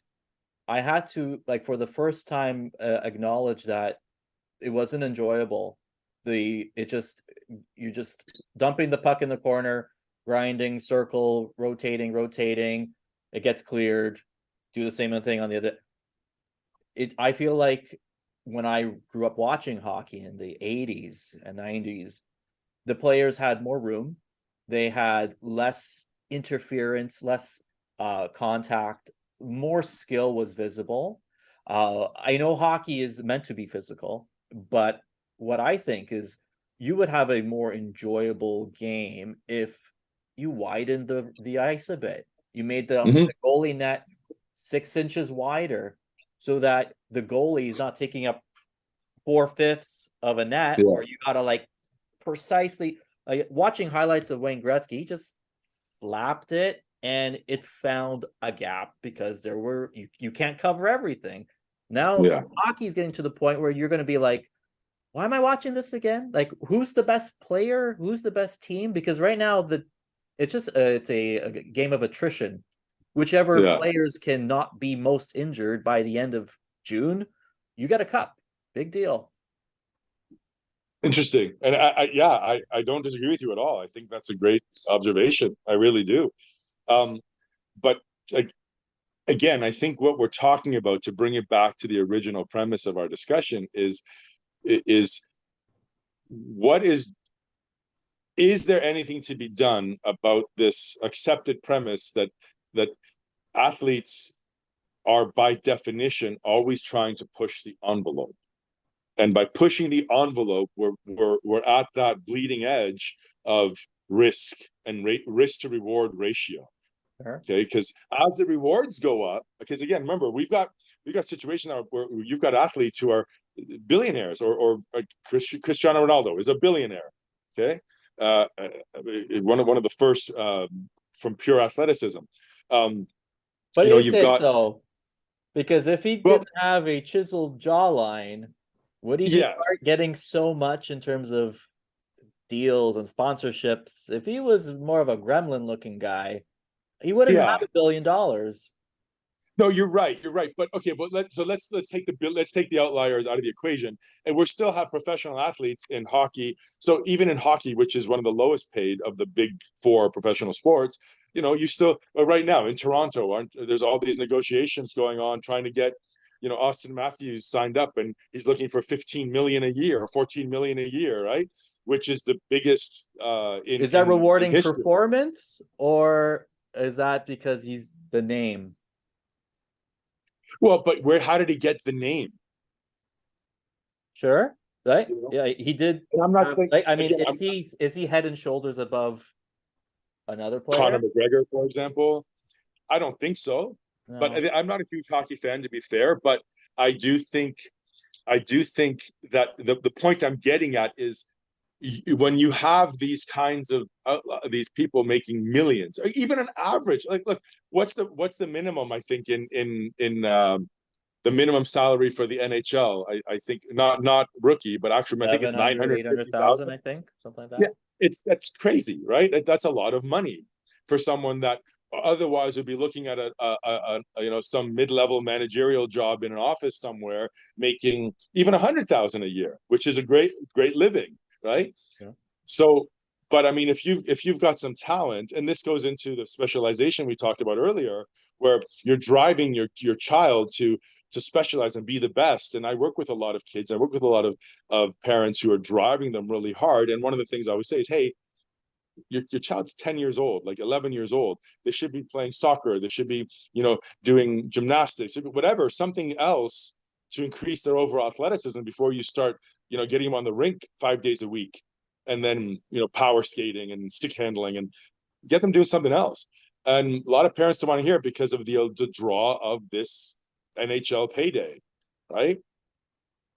I had to, like, for the first time, acknowledge that it wasn't enjoyable. You're just dumping the puck in the corner, grinding, circle, rotating. It gets cleared. Do the same thing on the other. I feel like when I grew up watching hockey in the 80s and 90s, the players had more room. They had less interference, less contact, more skill was visible. I know hockey is meant to be physical, but what I think is you would have a more enjoyable game if you widened the ice a bit. You made the goalie net 6 inches wider so that the goalie is not taking up 4/5 of a net, or you gotta like precisely watching highlights of Wayne Gretzky, he just slapped it and it found a gap because you can't cover everything. Now hockey's getting to the point where you're going to be like, why am I watching this again? Like, who's the best player? Who's the best team? Because right now it's just it's a game of attrition. Whichever players cannot be most injured by the end of June, you get a cup. Big deal. Interesting. And I don't disagree with you at all. I think that's a great observation. I really do. But like, again, I think what we're talking about, to bring it back to the original premise of our discussion, is there anything to be done about this accepted premise that athletes are by definition always trying to push the envelope? And by pushing the envelope, we're at that bleeding edge of risk and risk to reward ratio. Okay, because as the rewards go up, because again, remember, we've got situations where you've got athletes who are billionaires, or Cristiano Ronaldo is a billionaire. Okay, one of the first from pure athleticism. But is it though? Because if he didn't have a chiseled jawline, would he start getting so much in terms of deals and sponsorships? If he was more of a gremlin-looking guy, he wouldn't have $1 billion. No, you're right. But okay, but let's take the outliers out of the equation, and we still have professional athletes in hockey. So even in hockey, which is one of the lowest paid of the big 4 professional sports, you still right now in Toronto, there's all these negotiations going on trying to get Austin Matthews signed up, and he's looking for $15 million a year or $14 million a year, right? Which is the biggest. Is that rewarding performance, or is that because he's the name? Well, but how did he get the name? Sure, right? Yeah, he did. And I'm not saying. I mean, is he head and shoulders above another player? Conor McGregor, for example. I don't think so. No. But I'm not a huge hockey fan, to be fair. But I do think that the point I'm getting at is, when you have these kinds of these people making millions, or even an average, like, look, what's the minimum? I think in the minimum salary for the NHL, I think not rookie, but actually I think it's 800,000, I think, something like that. Yeah, that's crazy, right? That's a lot of money for someone that otherwise would be looking at some mid-level managerial job in an office somewhere, making even 100,000 a year, which is a great living, right? Yeah. So, but I mean, if you've got some talent, and this goes into the specialization we talked about earlier, where you're driving your child to specialize and be the best. And I work with a lot of kids. I work with a lot of parents who are driving them really hard. And one of the things I always say is, hey, your child's 10 years old, like 11 years old. They should be playing soccer. They should be, doing gymnastics, whatever, something else to increase their overall athleticism before you start, getting them on the rink 5 days a week. and then, power skating and stick handling, and get them doing something else. And a lot of parents don't want to hear it because of the draw of this NHL payday, right?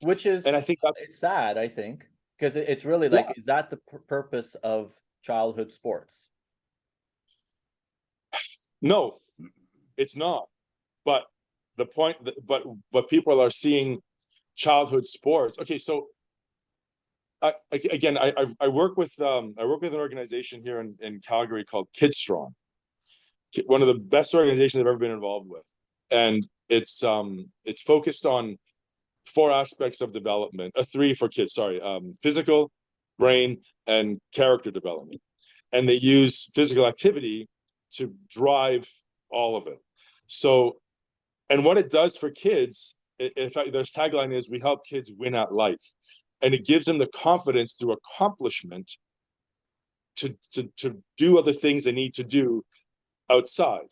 Which is, And I think that, it's sad, I think, because it's really Yeah. like, is that the purpose of childhood sports? no, it's not. But the point, but people are seeing childhood sports. Okay, so I work with an organization here in Calgary called Kids Strong, one of the best organizations I've ever been involved with, and it's focused on 4 aspects of development, 3 for kids. Sorry, physical, brain, and character development, and they use physical activity to drive all of it. So, and what it does for kids, in fact, their tagline is, "We help kids win at life," and it gives them the confidence through accomplishment to do other things they need to do outside,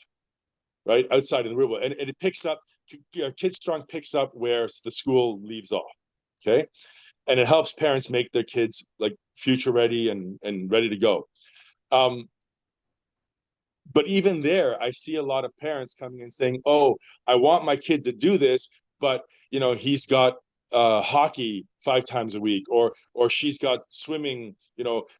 right? Outside of the real world. And it picks up, Kids Strong picks up where the school leaves off. Okay. And it helps parents make their kids like future ready and ready to go. But even there, I see a lot of parents coming and saying, "Oh, I want my kid to do this, but he's got hockey 5 times a week, or she's got swimming,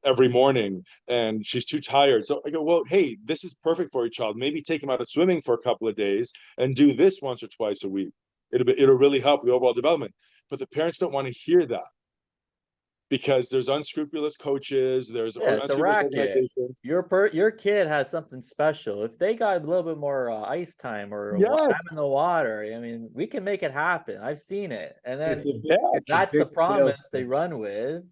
every morning, and she's too tired." So I go, "Well, hey, this is perfect for your child. Maybe take him out of swimming for a couple of days and do this once or twice a week. It'll really help the overall development." But the parents don't want to hear that, because there's unscrupulous coaches, there's Yeah, it's a unscrupulous racket. organizations. Your kid has something special. If they got a little bit more ice time or time in the water, I mean, we can make it happen. I've seen it. And then that's the promise they run with.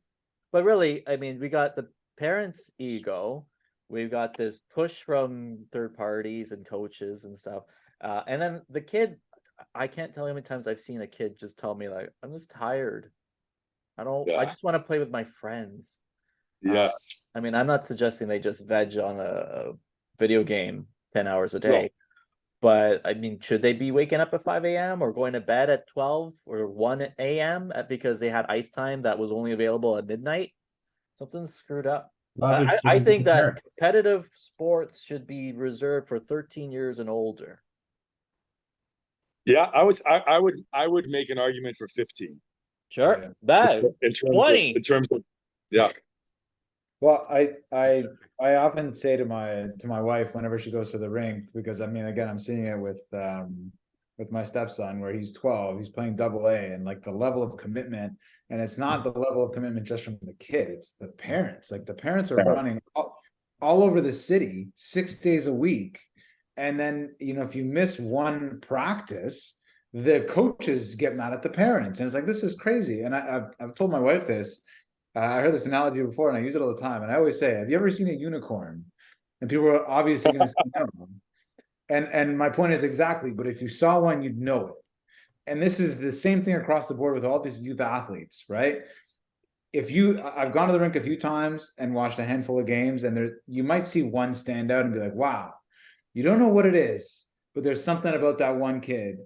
But really, I mean, we got the parents' ego. We've got this push from third parties and coaches and stuff. And then the kid, I can't tell you how many times I've seen a kid just tell me, like, "I'm just tired. I just want to play with my friends." Yes. I mean, I'm not suggesting they just veg on a video game 10 hours a day. No. But I mean, should they be waking up at 5 a.m. or going to bed at 12 or 1 a.m. because they had ice time that was only available at midnight? Something's screwed up. I think that competitive sports should be reserved for 13 years and older. Yeah, I would make an argument for 15. Sure. Yeah. That In terms 20. in terms of, yeah. Well, I often say to my wife whenever she goes to the rink, because I mean, again, I'm seeing it with my stepson where he's 12, he's playing AA, and like the level of commitment, and it's not the level of commitment just from the kid, it's the parents. Like the parents are running all over the city 6 days a week. And then, if you miss one practice, the coaches get mad at the parents. And it's like, this is crazy. And I've told my wife this. I heard this analogy before and I use it all the time. And I always say, have you ever seen a unicorn? And people are obviously going to say no. And my point is exactly, but if you saw one, you'd know it. And this is the same thing across the board with all these youth athletes, right? I've gone to the rink a few times and watched a handful of games, and you might see one stand out and be like, wow, you don't know what it is, but there's something about that one kid.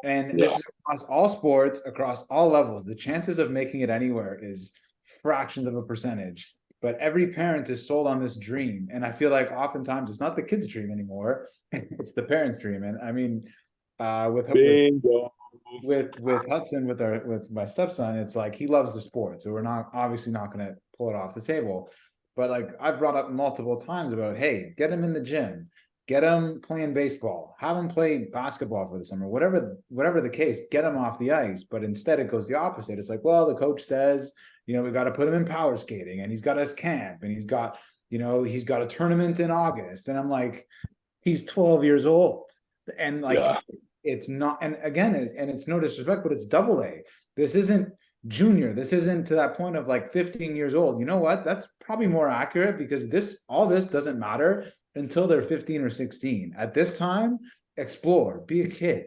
And this is across all sports, across all levels. The chances of making it anywhere is fractions of a percentage. But every parent is sold on this dream. And I feel like oftentimes it's not the kid's dream anymore. It's the parent's dream. And I mean, with Hudson, with my stepson, it's like he loves the sport. So we're obviously not going to pull it off the table. But like I've brought up multiple times about, hey, get him in the gym. Get him playing baseball, have him play basketball for the summer, whatever the case, get him off the ice. But instead it goes the opposite. It's like, well, the coach says, we got to put him in power skating, and he's got his camp, and he's got a tournament in August. And I'm like, he's 12 years old. And like, it's not, and again, and it's no disrespect, but it's AA. This isn't junior. This isn't to that point of like 15 years old. You know what? That's probably more accurate, because all this doesn't matter until they're 15 or 16. At this time, explore, be a kid,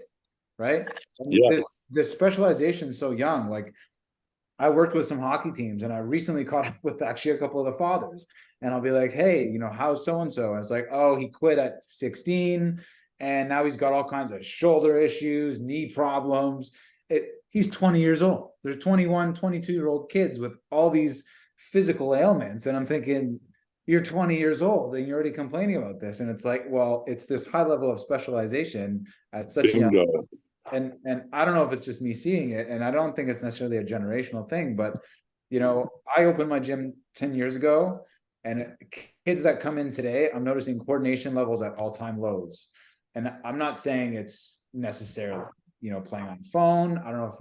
right? Yes. This specialization is so young. Like I worked with some hockey teams, and I recently caught up with actually a couple of the fathers, and I'll be like, hey, how's so-and-so? And it's like, oh, he quit at 16 and now he's got all kinds of shoulder issues, knee problems. He's 20 years old. There's 21, 22-year-old kids with all these physical ailments. And I'm thinking, you're 20 years old and you're already complaining about this. And it's like, well, it's this high level of specialization at such a young, Bingo. and I don't know if it's just me seeing it, and I don't think it's necessarily a generational thing, but I opened my gym 10 years ago, and kids that come in today, I'm noticing coordination levels at all-time lows. And I'm not saying it's necessarily, playing on the phone. I don't know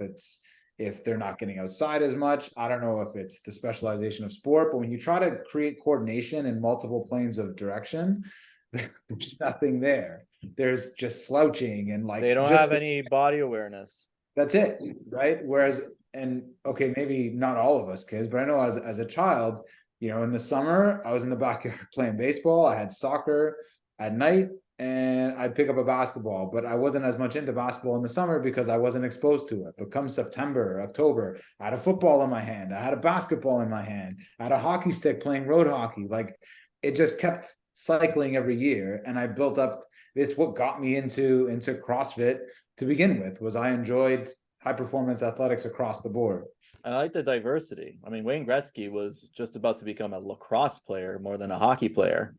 if they're not getting outside as much. I don't know if it's the specialization of sport, but when you try to create coordination in multiple planes of direction, there's nothing there. There's just slouching and They don't have any body awareness. That's it, right? Whereas, and okay, maybe not all of us kids, but I know as a child, in the summer, I was in the backyard playing baseball. I had soccer at night, and I'd pick up a basketball, but I wasn't as much into basketball in the summer because I wasn't exposed to it. But come September, October, I had a football in my hand. I had a basketball in my hand. I had a hockey stick playing road hockey. Like, it just kept cycling every year. And I built up, it's what got me into CrossFit to begin with, was I enjoyed high performance athletics across the board. And I like the diversity. I mean, Wayne Gretzky was just about to become a lacrosse player more than a hockey player.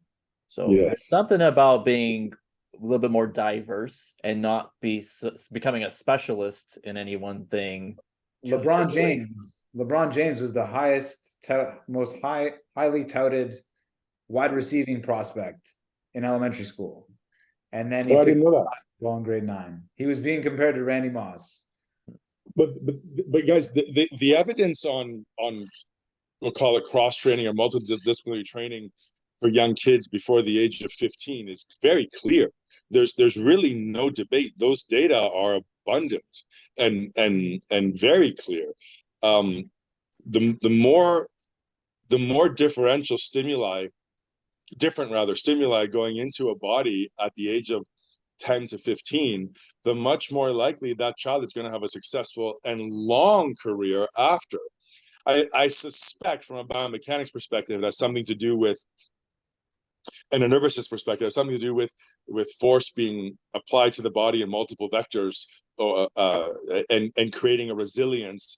So Yes. something about being a little bit more diverse and not becoming a specialist in any one thing. LeBron James was the most highly touted wide receiving prospect in elementary school. And then he I didn't know that. Well, in grade 9, he was being compared to Randy Moss. But guys, the evidence on we'll call it cross training or multidisciplinary training for young kids before the age of 15 is very clear. There's really no debate. Those data are abundant and very clear. The more different stimuli going into a body at the age of 10 to 15, the much more likely that child is going to have a successful and long career after. I suspect from a biomechanics perspective, that's something to do with, and a nervous system perspective, has something to do with force being applied to the body in multiple vectors, and creating a resilience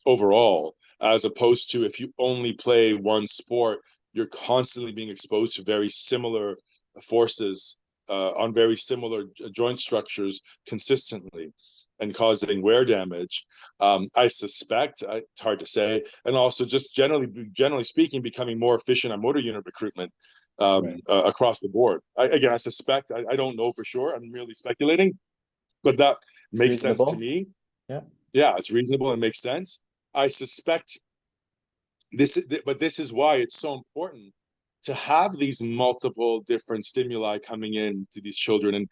overall, as opposed to if you only play one sport, you're constantly being exposed to very similar forces on very similar joint structures consistently, and causing wear damage. I suspect, it's hard to say, and also just generally speaking, becoming more efficient on motor unit recruitment across the board. I suspect. I don't know for sure. I'm merely speculating, but that makes sense to me. Yeah, it's reasonable and makes sense. I suspect but this is why it's so important to have these multiple different stimuli coming in to these children. And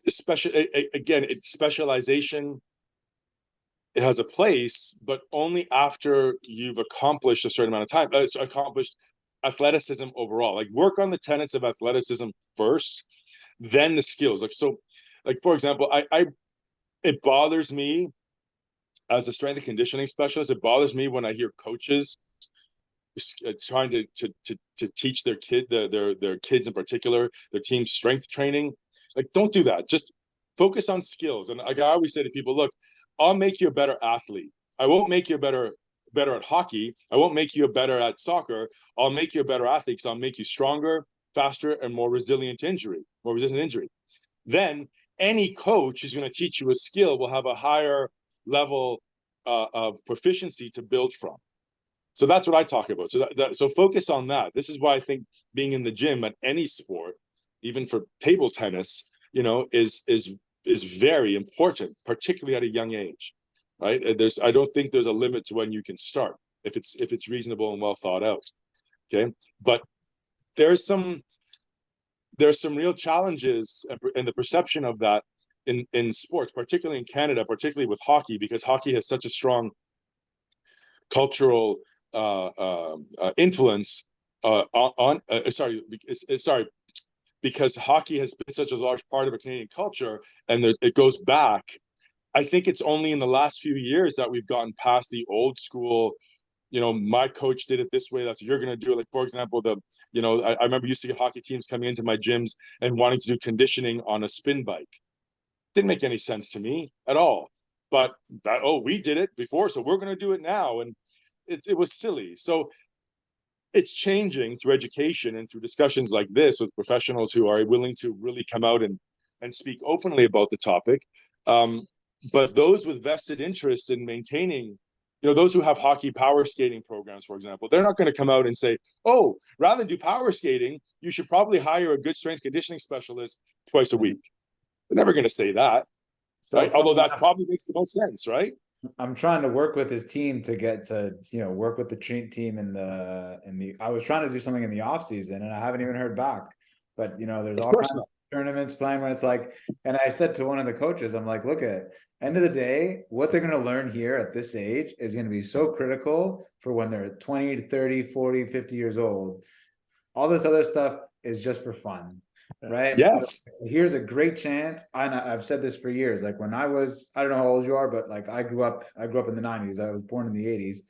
especially, again, specialization, it has a place, but only after you've accomplished a certain amount of time, accomplished athleticism overall. Like, work on the tenets of athleticism first, then the skills. Like for example, it bothers me as a strength and conditioning specialist. It bothers me when I hear coaches trying to teach their kids in particular, their team strength training. Like, don't do that. Just focus on skills. And like I always say to people, look, I'll make you a better athlete. I won't make you better at hockey. I won't make you better at soccer. I'll make you a better athlete, because I'll make you stronger, faster, and more resistant to injury. Then any coach who's going to teach you a skill will have a higher level of proficiency to build from. So that's what I talk about. So focus on that. This is why I think being in the gym at any sport, even for table tennis, is very important, particularly at a young age, right? I don't think there's a limit to when you can start if it's reasonable and well thought out. Okay, but there's some real challenges in the perception of that in sports, particularly in Canada, particularly with hockey, because hockey has such a strong cultural influence because hockey has been such a large part of a Canadian culture, and it goes back. I think it's only in the last few years that we've gotten past the old school, my coach did it this way, that's what you're going to do. Like, for example, I remember used to get hockey teams coming into my gyms and wanting to do conditioning on a spin bike. Didn't make any sense to me at all. But we did it before, so we're going to do it now. And it was silly. So it's changing through education and through discussions like this with professionals who are willing to really come out and speak openly about the topic. But those with vested interest in maintaining, those who have hockey power skating programs, for example, they're not going to come out and say, oh, rather than do power skating, you should probably hire a good strength conditioning specialist twice a week. They're never going to say that. So right? Although that probably makes the most sense, right? I'm trying to work with his team to get to, work with the team in the, I was trying to do something in the off season and I haven't even heard back, but there's all kinds of tournaments playing where it's like, and I said to one of the coaches, I'm like, look at end of the day, what they're going to learn here at this age is going to be so critical for when they're 20 to 30, 40, 50 years old. All this other stuff is just for fun. Right. Yes. But here's a great chance. I've said this for years. Like when I don't know how old you are, but like I grew up in the 90s. I was born in the 80s.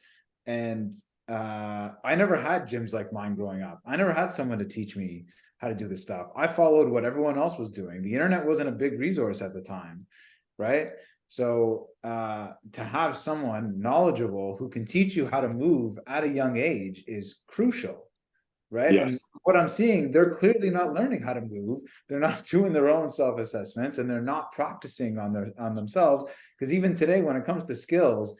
And I never had gyms like mine growing up. I never had someone to teach me how to do this stuff. I followed what everyone else was doing. The internet wasn't a big resource at the time. Right. So to have someone knowledgeable who can teach you how to move at a young age is crucial. Right. Yes. And what I'm seeing, they're clearly not learning how to move. They're not doing their own self-assessments and they're not practicing on themselves. Because even today, when it comes to skills,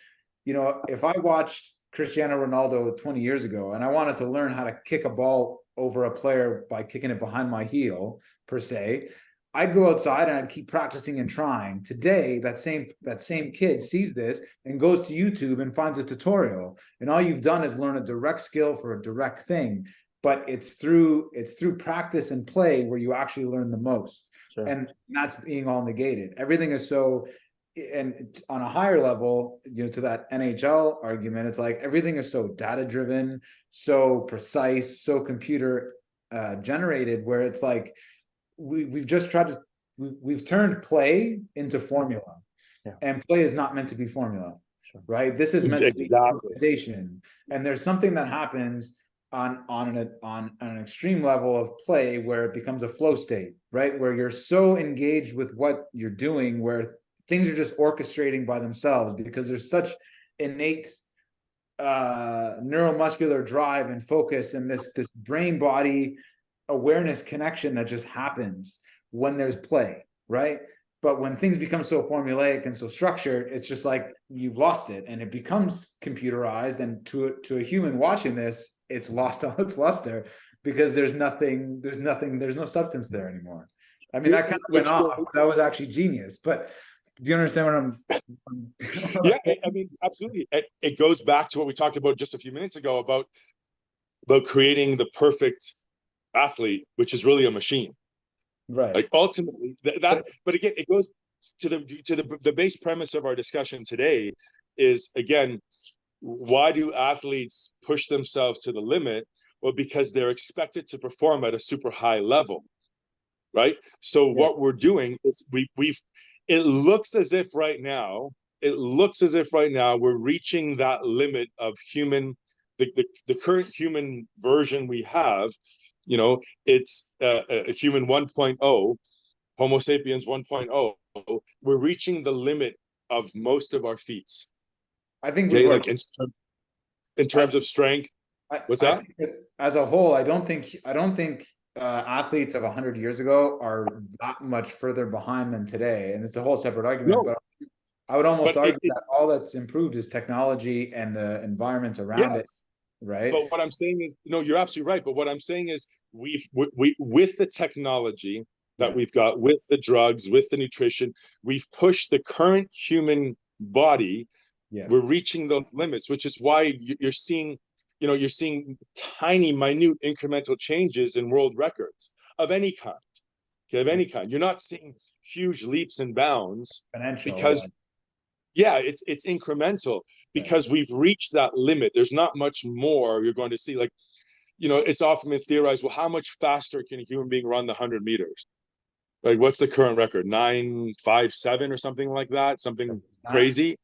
if I watched Cristiano Ronaldo 20 years ago and I wanted to learn how to kick a ball over a player by kicking it behind my heel, per se, I'd go outside and I'd keep practicing and trying. Today, that same kid sees this and goes to YouTube and finds a tutorial. And all you've done is learn a direct skill for a direct thing. But it's through practice and play where you actually learn the most. Sure. And that's being all negated. Everything is so, and on a higher level, to that NHL argument, it's like everything is so data driven, so precise, so computer generated, where it's like we've turned play into formula. Yeah. And play is not meant to be formula. Sure. Right? This is meant to be organization. And there's something that happens on an extreme level of play where it becomes a flow state, right? Where you're so engaged with what you're doing, where things are just orchestrating by themselves because there's such innate neuromuscular drive and focus and this brain body awareness connection that just happens when there's play, right? But when things become so formulaic and so structured, it's just like you've lost it and it becomes computerized. And to a human watching this, it's lost all its luster because there's no substance there anymore. I mean, that kind of went off. That was actually genius. But do you understand what I'm yeah, I mean, absolutely. It goes back to what we talked about just a few minutes ago about creating the perfect athlete, which is really a machine. Right. Like ultimately that but again, it goes to the base premise of our discussion today is, again, why do athletes push themselves to the limit? Well, because they're expected to perform at a super high level, right? So what we're doing is it looks as if right now we're reaching that limit of human, the current human version we have. It's a human 1.0, Homo sapiens 1.0. We're reaching the limit of most of our feats. I think like in terms of strength. What's that? As a whole, I don't think athletes of 100 years ago are that much further behind than today, and it's a whole separate argument. No. But I would almost argue that all that's improved is technology and the environment around it. Right. But what I'm saying is, you're absolutely right. But what I'm saying is, we with the technology that we've got, with the drugs, with the nutrition, we've pushed the current human body. Yeah. We're reaching those limits, which is why you're seeing tiny, minute, incremental changes in world records of any kind. Okay, of any kind. You're not seeing huge leaps and bounds because. Yeah, it's incremental because we've reached that limit. There's not much more you're going to see. Like, it's often been theorized, well, how much faster can a human being run the 100 meters? Like, what's the current record? 9.57 or something like that? Something crazy?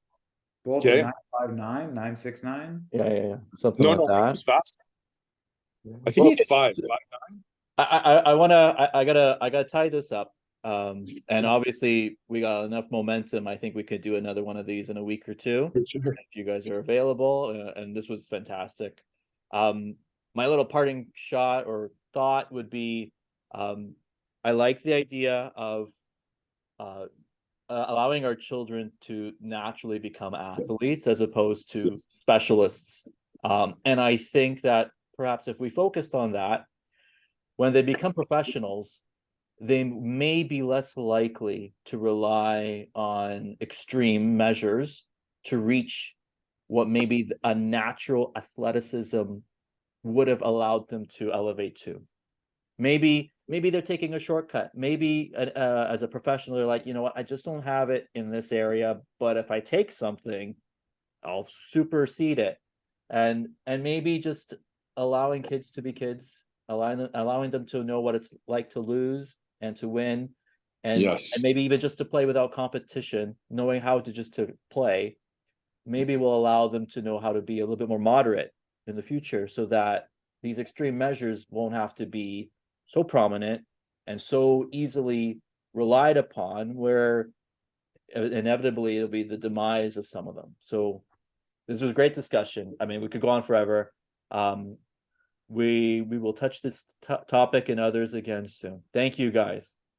Okay. 9.59, 9.69? Yeah. Something like that. It's faster. I think it's 5.59. I gotta tie this up. And obviously we got enough momentum. I think we could do another one of these in a week or two For sure. if you guys are available. And this was fantastic. My little parting shot or thought would be, I like the idea of allowing our children to naturally become athletes as opposed to specialists. And I think that perhaps if we focused on that, when they become professionals, they may be less likely to rely on extreme measures to reach what maybe a natural athleticism would have allowed them to elevate to. Maybe they're taking a shortcut. Maybe as a professional, they're like, you know what, I just don't have it in this area, but if I take something, I'll supersede it. And maybe just allowing kids to be kids, allowing them to know what it's like to lose and to win, and maybe even just to play without competition, knowing how to just to play, maybe will allow them to know how to be a little bit more moderate in the future, so that these extreme measures won't have to be so prominent and so easily relied upon, where inevitably it'll be the demise of some of them. So this was a great discussion. I mean, we could go on forever. We will touch this topic and others again soon. Thank you, guys.